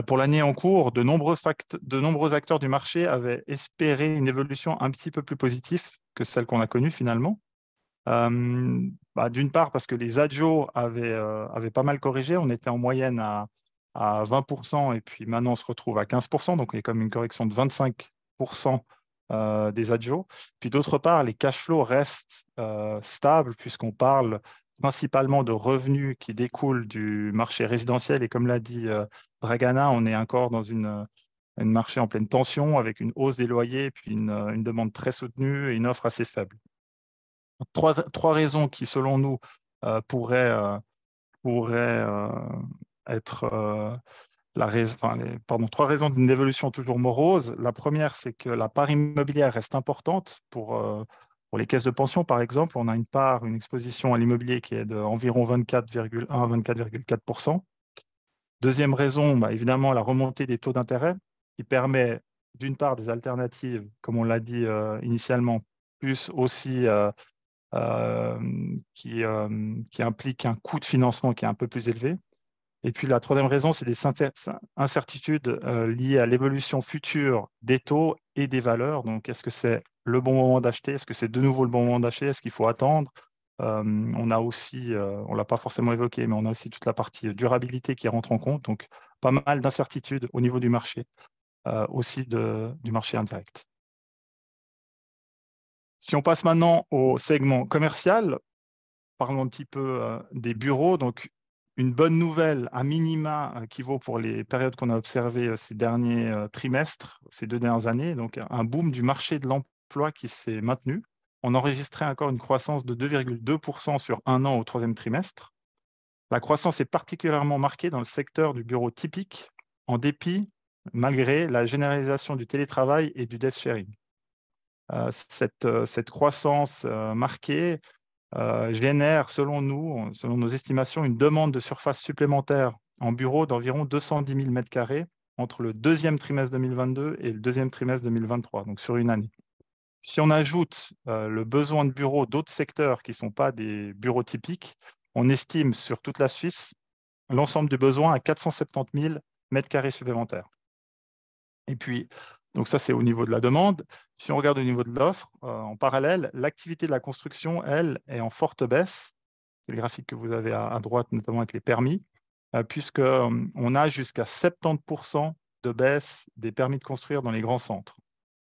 Pour l'année en cours, de nombreux acteurs du marché avaient espéré une évolution un petit peu plus positive que celle qu'on a connue finalement. D'une part, parce que les adjos avaient pas mal corrigé. On était en moyenne à 20% et puis maintenant on se retrouve à 15%. Donc, il y a comme une correction de 25% des adjos. Puis d'autre part, les cash flows restent stables puisqu'on parle principalement de revenus qui découlent du marché résidentiel. Et comme l'a dit Dragana, on est encore dans un marché en pleine tension avec une hausse des loyers, puis une demande très soutenue et une offre assez faible. Trois raisons qui, selon nous, pourraient être trois raisons d'une évolution toujours morose. La première, c'est que la part immobilière reste importante pour les caisses de pension, par exemple. On a une exposition à l'immobilier qui est d'environ 24,1 à 24,4%. Deuxième raison, évidemment, la remontée des taux d'intérêt qui permet d'une part des alternatives, comme on l'a dit initialement, plus aussi qui implique un coût de financement qui est un peu plus élevé. Et puis la troisième raison, c'est des incertitudes liées à l'évolution future des taux et des valeurs. Donc, est-ce que c'est le bon moment d'acheter? Est-ce que c'est de nouveau le bon moment d'acheter? Est-ce qu'il faut attendre? On a aussi, on ne l'a pas forcément évoqué, mais on a aussi toute la partie durabilité qui rentre en compte. Donc, pas mal d'incertitudes au niveau du marché, aussi du marché indirect. Si on passe maintenant au segment commercial, parlons un petit peu des bureaux. Donc, une bonne nouvelle à minima qui vaut pour les périodes qu'on a observées ces derniers trimestres, ces 2 dernières années. Donc, un boom du marché de l'emploi qui s'est maintenu. On enregistrait encore une croissance de 2,2% sur un an au 3e trimestre. La croissance est particulièrement marquée dans le secteur du bureau typique, en dépit, malgré la généralisation du télétravail et du desk sharing. Cette croissance marquée génère, selon nous, selon nos estimations, une demande de surface supplémentaire en bureau d'environ 210 000 m² entre le 2e trimestre 2022 et le 2e trimestre 2023, donc sur une année. Si on ajoute le besoin de bureaux d'autres secteurs qui ne sont pas des bureaux typiques, on estime sur toute la Suisse l'ensemble du besoin à 470 000 mètres carrés supplémentaires. Et puis, donc ça, c'est au niveau de la demande. Si on regarde au niveau de l'offre, en parallèle, l'activité de la construction, elle, est en forte baisse. C'est le graphique que vous avez à droite, notamment avec les permis, puisqu'on a jusqu'à 70% de baisse des permis de construire dans les grands centres.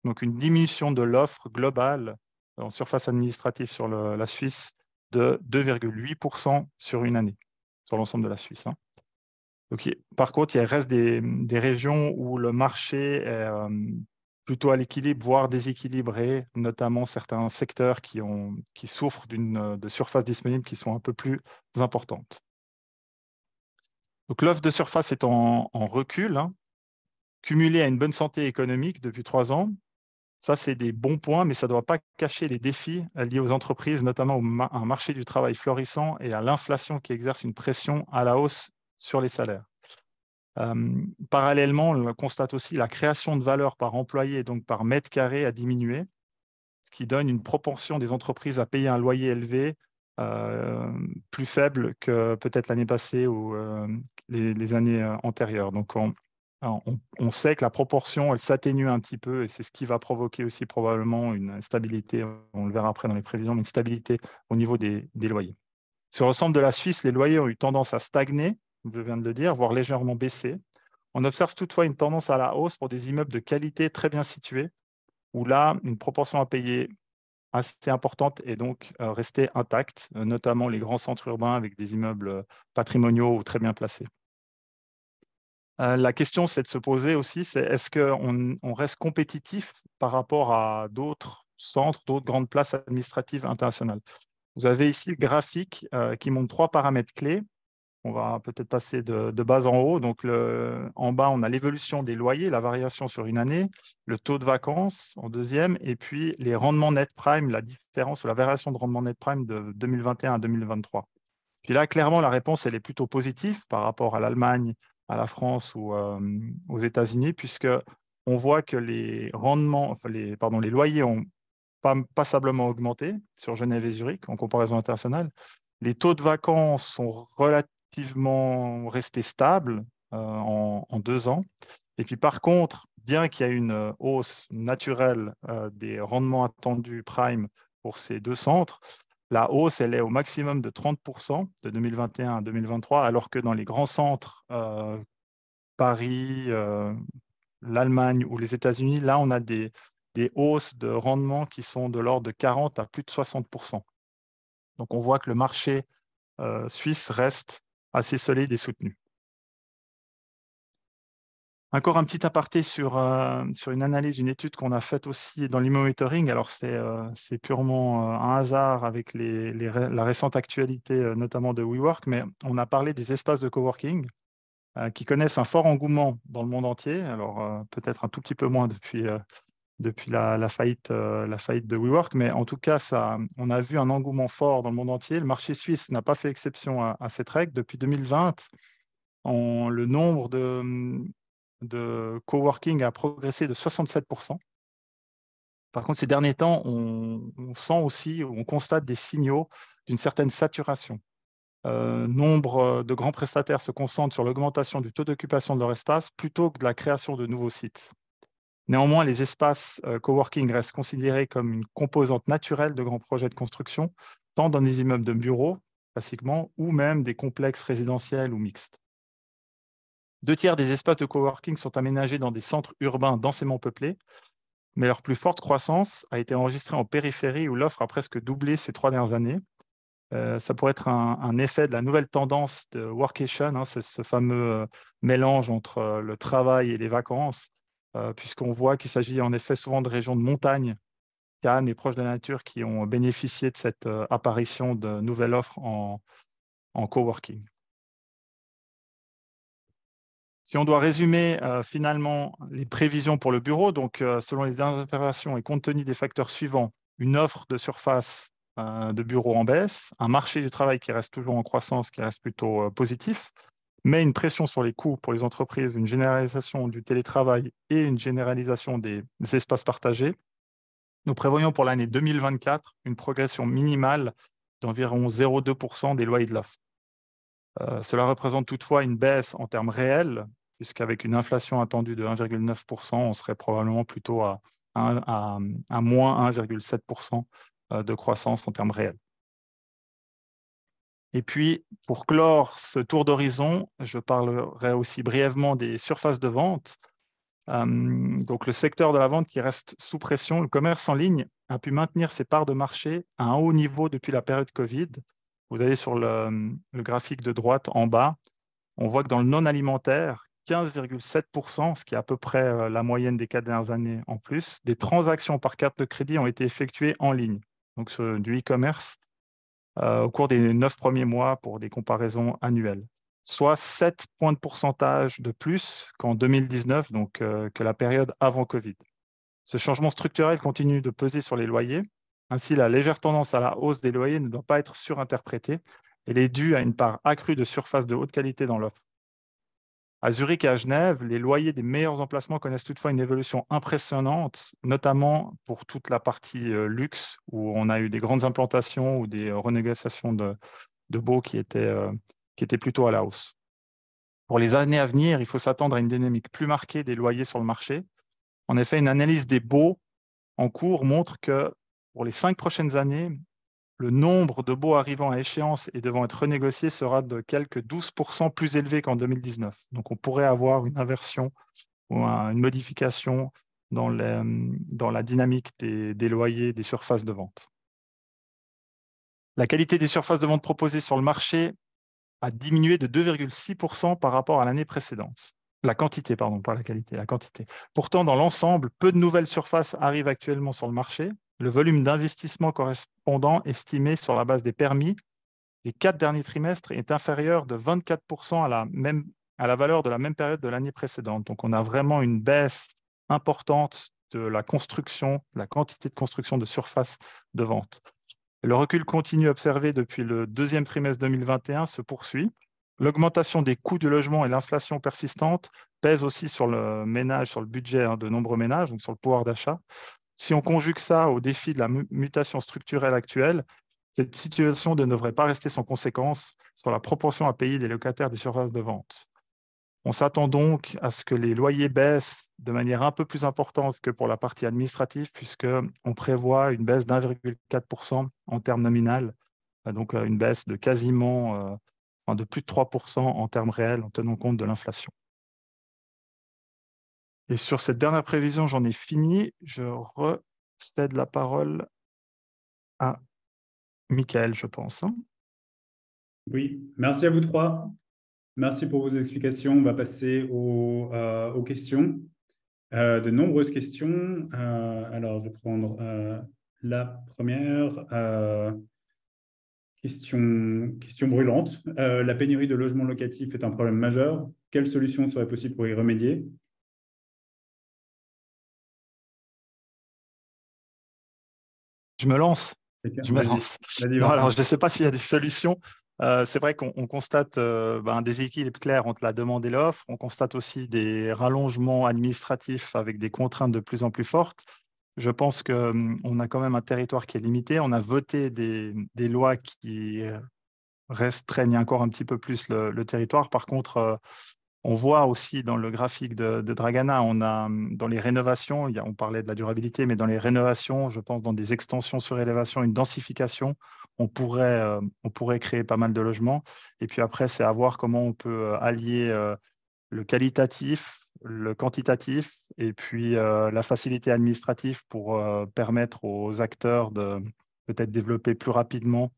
Donc, une diminution de l'offre globale en surface administrative sur la Suisse de 2,8% sur une année, sur l'ensemble de la Suisse. Donc, par contre, il reste des régions où le marché est plutôt à l'équilibre, voire déséquilibré, notamment certains secteurs qui souffrent de surfaces disponibles qui sont un peu plus importantes. Donc, l'offre de surface est en recul, cumulée à une bonne santé économique depuis 3 ans. Ça, c'est des bons points, mais ça ne doit pas cacher les défis liés aux entreprises, notamment à un marché du travail florissant et à l'inflation qui exerce une pression à la hausse sur les salaires. Parallèlement, on constate aussi la création de valeur par employé, donc par mètre carré, a diminué, ce qui donne une propension des entreprises à payer un loyer élevé, plus faible que peut-être l'année passée ou les années antérieures. Donc, on sait que la proportion, elle s'atténue un petit peu et c'est ce qui va provoquer aussi probablement une stabilité, on le verra après dans les prévisions, mais une stabilité au niveau des loyers. Sur l'ensemble de la Suisse, les loyers ont eu tendance à stagner, comme je viens de le dire, voire légèrement baisser. On observe toutefois une tendance à la hausse pour des immeubles de qualité très bien situés, où là, une proportion à payer assez importante est donc restée intacte, notamment les grands centres urbains avec des immeubles patrimoniaux ou très bien placés. La question, c'est de se poser aussi, c'est est-ce qu'on reste compétitif par rapport à d'autres centres, d'autres grandes places administratives internationales? Vous avez ici le graphique qui montre 3 paramètres clés. On va peut-être passer de bas en haut. Donc, en bas, on a l'évolution des loyers, la variation sur une année, le taux de vacances en deuxième, et puis les rendements net prime, la différence ou la variation de rendement net prime de 2021 à 2023. Puis là, clairement, la réponse, elle est plutôt positive par rapport à l'Allemagne, à la France ou aux États-Unis, puisqu'on voit que les loyers ont passablement augmenté sur Genève et Zurich en comparaison internationale. Les taux de vacances sont relativement restés stables en 2 ans. Et puis par contre, bien qu'il y ait une hausse naturelle des rendements attendus prime pour ces 2 centres, la hausse, elle est au maximum de 30% de 2021 à 2023, alors que dans les grands centres, Paris, l'Allemagne ou les États-Unis, là, on a des hausses de rendement qui sont de l'ordre de 40 à plus de 60%. Donc, on voit que le marché suisse reste assez solide et soutenu. Encore un petit aparté sur une analyse, une étude qu'on a faite aussi dans l'e-monitoring. Alors, c'est purement un hasard avec la récente actualité, notamment de WeWork, mais on a parlé des espaces de coworking qui connaissent un fort engouement dans le monde entier. Alors, peut-être un tout petit peu moins depuis la faillite de WeWork, mais en tout cas, on a vu un engouement fort dans le monde entier. Le marché suisse n'a pas fait exception à cette règle. Depuis 2020, le nombre de coworking a progressé de 67%. Par contre, ces derniers temps, on sent aussi, on constate des signaux d'une certaine saturation. Nombre de grands prestataires se concentrent sur l'augmentation du taux d'occupation de leur espace plutôt que de la création de nouveaux sites. Néanmoins, les espaces coworking restent considérés comme une composante naturelle de grands projets de construction, tant dans des immeubles de bureaux, classiquement, ou même des complexes résidentiels ou mixtes. 2/3 des espaces de coworking sont aménagés dans des centres urbains densément peuplés, mais leur plus forte croissance a été enregistrée en périphérie où l'offre a presque doublé ces 3 dernières années. Ça pourrait être un effet de la nouvelle tendance de workation, ce fameux mélange entre le travail et les vacances, puisqu'on voit qu'il s'agit en effet souvent de régions de montagne, calmes et proches de la nature, qui ont bénéficié de cette apparition de nouvelles offres en coworking. Si on doit résumer finalement les prévisions pour le bureau, donc selon les dernières opérations et compte tenu des facteurs suivants, une offre de surface de bureaux en baisse, un marché du travail qui reste toujours en croissance, qui reste plutôt positif, mais une pression sur les coûts pour les entreprises, une généralisation du télétravail et une généralisation des espaces partagés, Nous prévoyons pour l'année 2024 une progression minimale d'environ 0,2% des loyers de l'offre. Cela représente toutefois une baisse en termes réels, puisqu'avec une inflation attendue de 1,9%, on serait probablement plutôt à moins 1,7% de croissance en termes réels. Et puis, pour clore ce tour d'horizon, je parlerai aussi brièvement des surfaces de vente. Donc, le secteur de la vente qui reste sous pression, le commerce en ligne a pu maintenir ses parts de marché à un haut niveau depuis la période Covid. Vous avez sur le graphique de droite en bas, on voit que dans le non-alimentaire, 15,7%, ce qui est à peu près la moyenne des 4 dernières années en plus, des transactions par carte de crédit ont été effectuées en ligne, donc sur du e-commerce, au cours des 9 premiers mois pour des comparaisons annuelles, soit 7 points de pourcentage de plus qu'en 2019, donc que la période avant Covid. Ce changement structurel continue de peser sur les loyers. Ainsi, la légère tendance à la hausse des loyers ne doit pas être surinterprétée. Elle est due à une part accrue de surface de haute qualité dans l'offre. À Zurich et à Genève, les loyers des meilleurs emplacements connaissent toutefois une évolution impressionnante, notamment pour toute la partie luxe, où on a eu des grandes implantations ou des renégociations de baux qui étaient plutôt à la hausse. Pour les années à venir, il faut s'attendre à une dynamique plus marquée des loyers sur le marché. En effet, une analyse des baux en cours montre que pour les 5 prochaines années, le nombre de baux arrivant à échéance et devant être renégociés sera de quelques 12% plus élevé qu'en 2019. Donc, on pourrait avoir une inversion ou une modification dans la dynamique des loyers des surfaces de vente. La qualité des surfaces de vente proposées sur le marché a diminué de 2,6% par rapport à l'année précédente. La quantité, pardon, pas la qualité, la quantité. Pourtant, dans l'ensemble, peu de nouvelles surfaces arrivent actuellement sur le marché. Le volume d'investissement correspondant, estimé sur la base des permis, les 4 derniers trimestres est inférieur de 24% à la valeur de la même période de l'année précédente. Donc, on a vraiment une baisse importante de la construction, de la quantité de construction de surfaces de vente. Le recul continu observé depuis le deuxième trimestre 2021 se poursuit. L'augmentation des coûts du logement et l'inflation persistante pèsent aussi sur le ménage, sur le budget de nombreux ménages, donc sur le pouvoir d'achat. Si on conjugue ça au défi de la mutation structurelle actuelle, cette situation ne devrait pas rester sans conséquence sur la proportion à payer des locataires des surfaces de vente. On s'attend donc à ce que les loyers baissent de manière un peu plus importante que pour la partie administrative, puisqu'on prévoit une baisse d'1,4% en termes nominal, donc une baisse de quasiment de plus de 3% en termes réels en tenant compte de l'inflation. Et sur cette dernière prévision, j'en ai fini. Je recède la parole à Michael, je pense. Oui, merci à vous trois. Merci pour vos explications. On va passer aux questions. De nombreuses questions. Alors, je vais prendre la première. Question brûlante. La pénurie de logements locatifs est un problème majeur. Quelles solutions seraient possibles pour y remédier? Je me lance. Vas-y, Non, alors, je ne sais pas s'il y a des solutions. C'est vrai qu'on constate un déséquilibre clair entre la demande et l'offre. On constate aussi des rallongements administratifs avec des contraintes de plus en plus fortes. Je pense qu'on a quand même un territoire qui est limité. On a voté des lois qui restreignent encore un petit peu plus le territoire. Par contre, on voit aussi dans le graphique de Dragana, on a dans les rénovations, on parlait de la durabilité, mais dans les rénovations, je pense dans des extensions sur élévation, une densification, on pourrait créer pas mal de logements. Et puis après, c'est à voir comment on peut allier le qualitatif, le quantitatif et puis la facilité administrative pour permettre aux acteurs de peut-être développer plus rapidement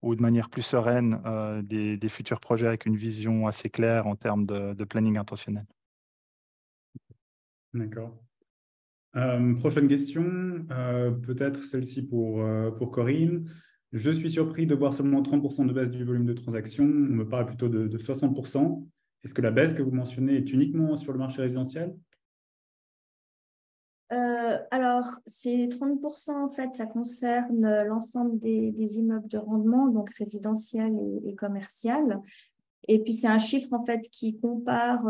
ou de manière plus sereine des futurs projets avec une vision assez claire en termes de planning intentionnel. D'accord. Prochaine question, peut-être celle-ci pour Corinne. Je suis surpris de voir seulement 30% de baisse du volume de transactions. On me parle plutôt de 60%. Est-ce que la baisse que vous mentionnez est uniquement sur le marché résidentiel? Alors, ces 30%, en fait, ça concerne l'ensemble des immeubles de rendement, donc résidentiel et commercial. Et puis, c'est un chiffre, en fait, qui compare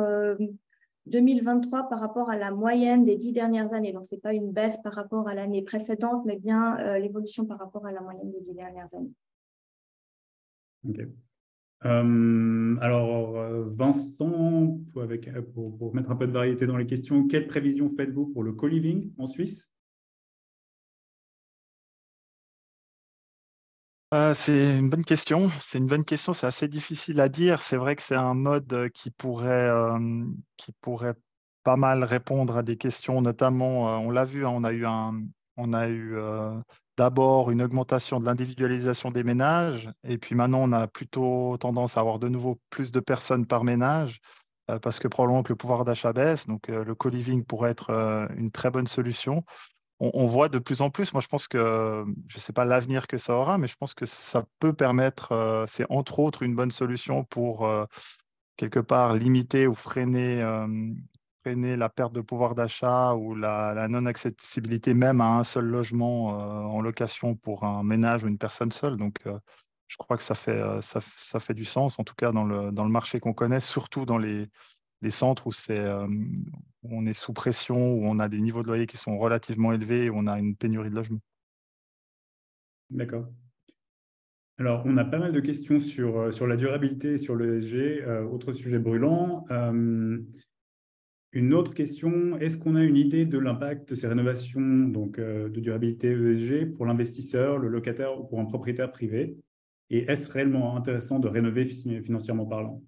2023 par rapport à la moyenne des 10 dernières années. Donc, ce n'est pas une baisse par rapport à l'année précédente, mais bien l'évolution par rapport à la moyenne des 10 dernières années. Ok. Alors, Vincent, pour mettre un peu de variété dans les questions, quelles prévisions faites-vous pour le co-living en Suisse? C'est une bonne question. C'est une bonne question. C'est assez difficile à dire. C'est vrai que c'est un mode qui pourrait pas mal répondre à des questions, notamment, on l'a vu, hein, on a eu d'abord une augmentation de l'individualisation des ménages, et puis maintenant on a plutôt tendance à avoir de nouveau plus de personnes par ménage, parce que probablement que le pouvoir d'achat baisse. Donc le co-living pourrait être une très bonne solution. On voit de plus en plus, moi je pense que, je ne sais pas l'avenir que ça aura, mais je pense que ça peut permettre, c'est entre autres une bonne solution pour quelque part limiter ou freiner la perte de pouvoir d'achat ou la non-accessibilité même à un seul logement en location pour un ménage ou une personne seule. Donc je crois que ça fait du sens, en tout cas dans le marché qu'on connaît, surtout dans les centres où on est sous pression, où on a des niveaux de loyer qui sont relativement élevés, où on a une pénurie de logements. D'accord. Alors, on a pas mal de questions sur la durabilité et sur le ESG, autre sujet brûlant. Une autre question, est-ce qu'on a une idée de l'impact de ces rénovations donc, de durabilité ESG pour l'investisseur, le locataire ou pour un propriétaire privé? Et est-ce réellement intéressant de rénover financièrement parlant?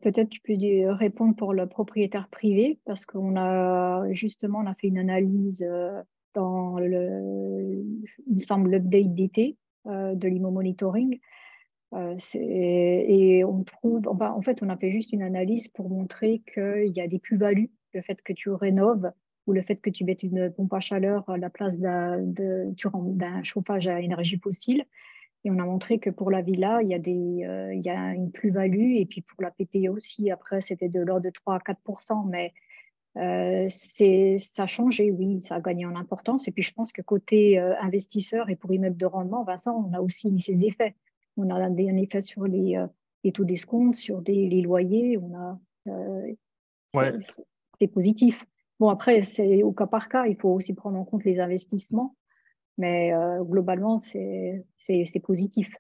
Peut-être tu peux répondre pour le propriétaire privé, parce qu'on a justement on a fait une analyse dans il me semble l'update d'été de l'IMO Monitoring. Et on trouve, en fait, on a fait juste une analyse pour montrer qu'il y a des plus-values, le fait que tu rénoves ou le fait que tu mettes une pompe à chaleur à la place d'un chauffage à énergie fossile. Et on a montré que pour la villa, il y a une plus-value. Et puis pour la PPE aussi, après, c'était de l'ordre de 3 à 4 mais ça a changé, oui, ça a gagné en importance. Et puis je pense que côté investisseur et pour immeuble de rendement, Vincent, on a aussi ces effets. On a un effet sur les taux d'escompte, sur les loyers. Ouais, C'est positif. Bon, après, c'est au cas par cas. Il faut aussi prendre en compte les investissements. Mais globalement, c'est positif.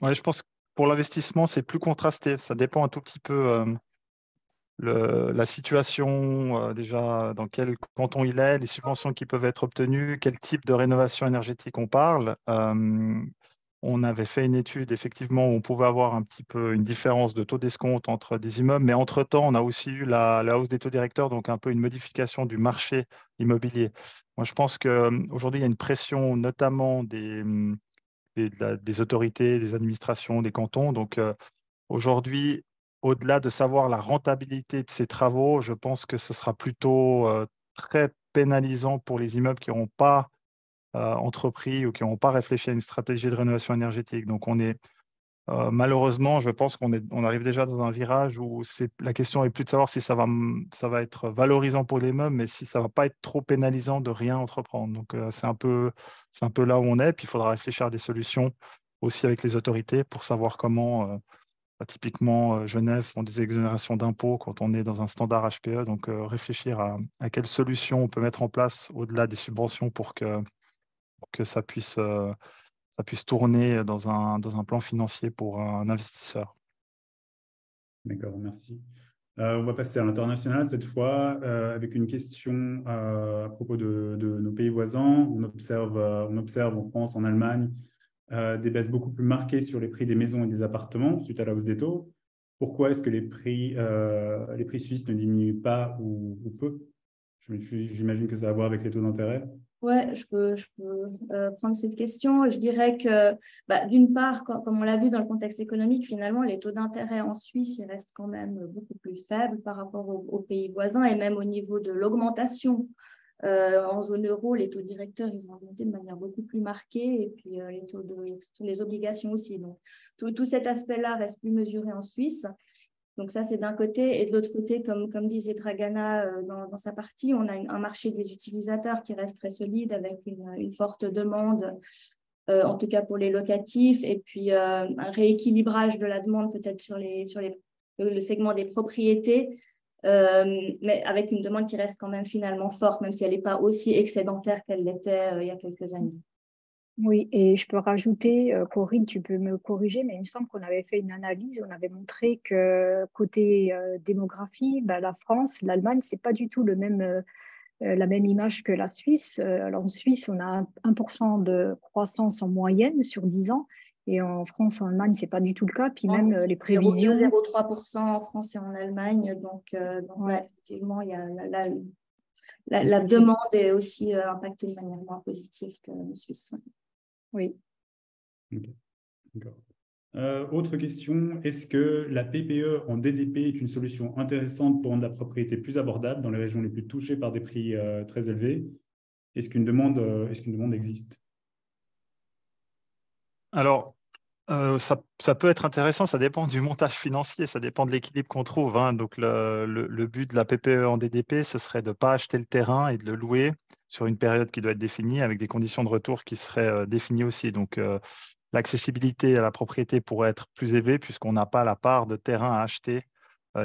ouais, je pense que pour l'investissement, c'est plus contrasté. Ça dépend un tout petit peu la situation, déjà dans quel canton il est, les subventions qui peuvent être obtenues, quel type de rénovation énergétique on parle. On avait fait une étude, effectivement, où on pouvait avoir un petit peu une différence de taux d'escompte entre des immeubles, mais entre-temps, on a aussi eu la hausse des taux directeurs, donc un peu une modification du marché immobilier. Moi, je pense qu'aujourd'hui, il y a une pression notamment des autorités, des administrations, des cantons. Donc, aujourd'hui, au-delà de savoir la rentabilité de ces travaux, je pense que ce sera plutôt très pénalisant pour les immeubles qui n'auront pas entrepris ou qui n'auront pas réfléchi à une stratégie de rénovation énergétique. Donc, malheureusement, je pense on arrive déjà dans un virage où la question est plus de savoir si ça va être valorisant pour les immeubles, mais si ça ne va pas être trop pénalisant de rien entreprendre. Donc, c'est un peu là où on est. Puis, il faudra réfléchir à des solutions aussi avec les autorités pour savoir comment. Typiquement, Genève font des exonérations d'impôts quand on est dans un standard HPE. Donc, réfléchir à quelles solutions on peut mettre en place au-delà des subventions pour que ça puisse tourner dans un plan financier pour un investisseur. D'accord, merci. On va passer à l'international cette fois avec une question à propos de nos pays voisins. On observe en France, en Allemagne, des baisses beaucoup plus marquées sur les prix des maisons et des appartements suite à la hausse des taux. Pourquoi est-ce que les prix suisses ne diminuent pas ou peu? J'imagine que ça a à voir avec les taux d'intérêt. Ouais, je peux prendre cette question. Je dirais que, d'une part, comme on l'a vu dans le contexte économique, finalement, les taux d'intérêt en Suisse, ils restent quand même beaucoup plus faibles par rapport aux pays voisins et même au niveau de l'augmentation. En zone euro, les taux directeurs, ils ont augmenté de manière beaucoup plus marquée et puis les taux sur les obligations aussi. Donc, tout cet aspect-là reste plus mesuré en Suisse. Donc ça, c'est d'un côté. Et de l'autre côté, comme disait Dragana dans sa partie, on a un marché des utilisateurs qui reste très solide avec une forte demande en tout cas pour les locatifs, et puis un rééquilibrage de la demande peut-être sur le segment des propriétés, mais avec une demande qui reste quand même finalement forte, même si elle n'est pas aussi excédentaire qu'elle l'était il y a quelques années. Oui, et je peux rajouter, Corinne, tu peux me corriger, mais il me semble qu'on avait fait une analyse, on avait montré que côté démographie, ben, la France, l'Allemagne, c'est pas du tout la même image que la Suisse. Alors en Suisse, on a 1% de croissance en moyenne sur 10 ans, et en France, en Allemagne, c'est pas du tout le cas. Puis même les prévisions. 0,2-0,3% en France et en Allemagne, donc Ouais. là, effectivement, il y a la demande est aussi impactée de manière moins positive que en Suisse. Oui. Okay. D'accord. Autre question, est-ce que la PPE en DDP est une solution intéressante pour rendre la propriété plus abordable dans les régions les plus touchées par des prix très élevés? Est-ce qu'une demande existe? Alors, ça peut être intéressant, ça dépend du montage financier, ça dépend de l'équilibre qu'on trouve, hein. Donc, le but de la PPE en DDP, ce serait de ne pas acheter le terrain et de le louer sur une période qui doit être définie avec des conditions de retour qui seraient définies aussi. Donc, l'accessibilité à la propriété pourrait être plus élevée puisqu'on n'a pas la part de terrain à acheter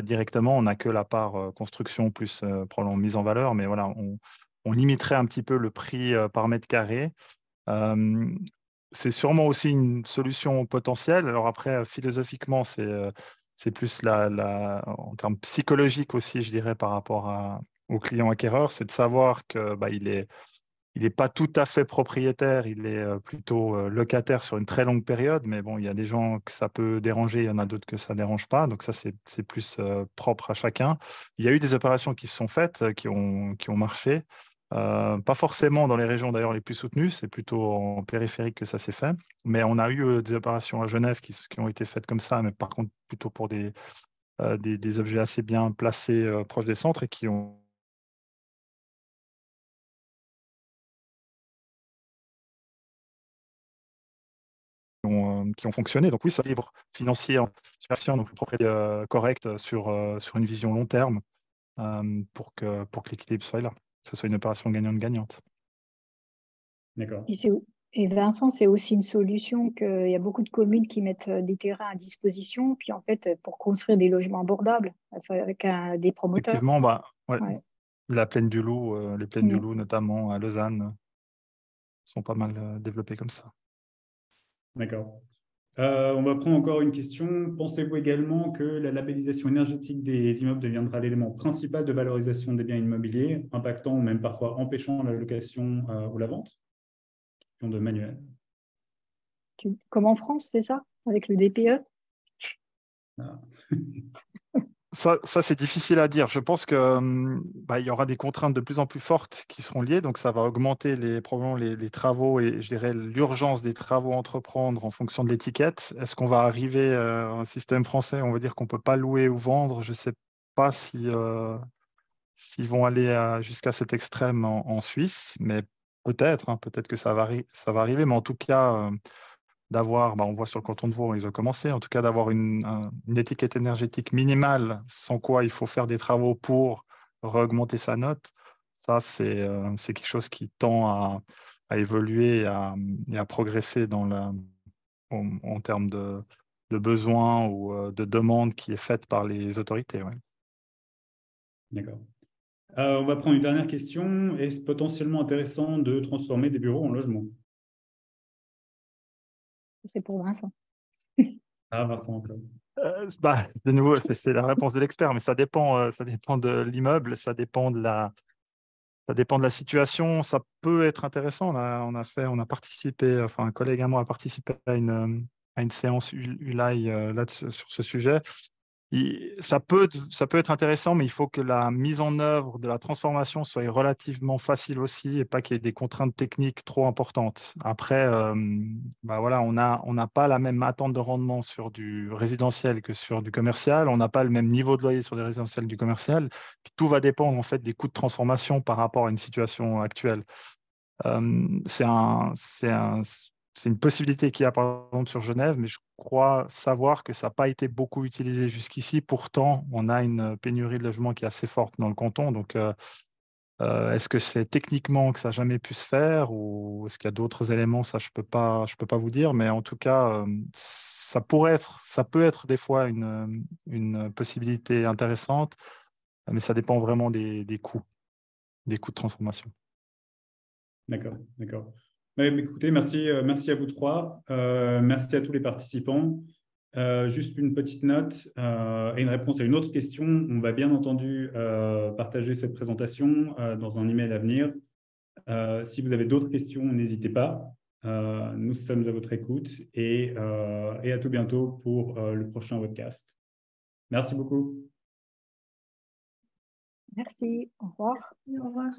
directement, on n'a que la part construction plus probablement mise en valeur, mais voilà, on limiterait un petit peu le prix par mètre carré. C'est sûrement aussi une solution potentielle. Alors après, philosophiquement, c'est plus en termes psychologiques aussi, je dirais, par rapport au client acquéreur, c'est de savoir que il est pas tout à fait propriétaire, il est plutôt locataire sur une très longue période, mais bon, il y a des gens que ça peut déranger, il y en a d'autres que ça ne dérange pas, donc ça, c'est plus propre à chacun. Il y a eu des opérations qui se sont faites, qui ont marché, pas forcément dans les régions d'ailleurs les plus soutenues, c'est plutôt en périphérique que ça s'est fait, mais on a eu des opérations à Genève qui ont été faites comme ça, mais par contre plutôt pour des objets assez bien placés proches des centres et qui ont fonctionné. Donc oui, ça livre financier en situation, donc une propriété correcte sur une vision long terme pour que l'équilibre soit là, que ce soit une opération gagnante-gagnante. D'accord. Et Vincent, c'est aussi une solution qu'il y a beaucoup de communes qui mettent des terrains à disposition, puis en fait, pour construire des logements abordables avec des promoteurs. Effectivement, ouais. La plaine du Loup, les plaines du Mm. Loup, notamment à Lausanne, sont pas mal développées comme ça. D'accord. On va prendre encore une question. Pensez-vous également que la labellisation énergétique des immeubles deviendra l'élément principal de valorisation des biens immobiliers, impactant ou même parfois empêchant la location ou la vente? Question de Manuel. Comme en France, c'est ça, avec le DPE? Ah. Ça c'est difficile à dire. Je pense que il y aura des contraintes de plus en plus fortes qui seront liées, donc ça va augmenter probablement les travaux et je dirais l'urgence des travaux à entreprendre en fonction de l'étiquette. Est-ce qu'on va arriver à un système français, on va dire qu'on ne peut pas louer ou vendre? Je ne sais pas s'ils vont aller jusqu'à cet extrême en Suisse, mais peut-être, hein, peut-être que ça va arriver, mais en tout cas, d'avoir, on voit sur le canton de Vaud, ils ont commencé, en tout cas d'avoir une étiquette énergétique minimale, sans quoi il faut faire des travaux pour augmenter sa note, ça, c'est quelque chose qui tend à évoluer et à progresser en termes de besoins ou de demandes qui est faite par les autorités. Ouais. D'accord. On va prendre une dernière question. Est-ce potentiellement intéressant de transformer des bureaux en logements? C'est pour Vincent. Ah, Vincent, de nouveau, c'est la réponse de l'expert, mais ça dépend de l'immeuble, ça dépend de la situation. Ça peut être intéressant. On a participé, enfin un collègue à moi a participé à une séance ULAI sur ce sujet. Ça peut être intéressant, mais il faut que la mise en œuvre de la transformation soit relativement facile aussi et pas qu'il y ait des contraintes techniques trop importantes. Après, voilà, on n'a pas la même attente de rendement sur du résidentiel que sur du commercial. On n'a pas le même niveau de loyer sur du résidentiel que du commercial. Puis tout va dépendre en fait des coûts de transformation par rapport à une situation actuelle. C'est une possibilité qu'il y a par exemple sur Genève, mais je crois savoir que ça n'a pas été beaucoup utilisé jusqu'ici. Pourtant, on a une pénurie de logements qui est assez forte dans le canton. Donc, Est-ce que c'est techniquement que ça n'a jamais pu se faire ou est-ce qu'il y a d'autres éléments? Ça, je peux pas vous dire, mais en tout cas, ça peut être des fois une possibilité intéressante, mais ça dépend vraiment des coûts de transformation. D'accord, d'accord. Écoutez, merci à vous trois. Merci à tous les participants. Juste une petite note et une réponse à une autre question. On va bien entendu partager cette présentation dans un email à venir. Si vous avez d'autres questions, n'hésitez pas. Nous sommes à votre écoute et à tout bientôt pour le prochain webcast. Merci beaucoup. Merci. Au revoir. Au revoir.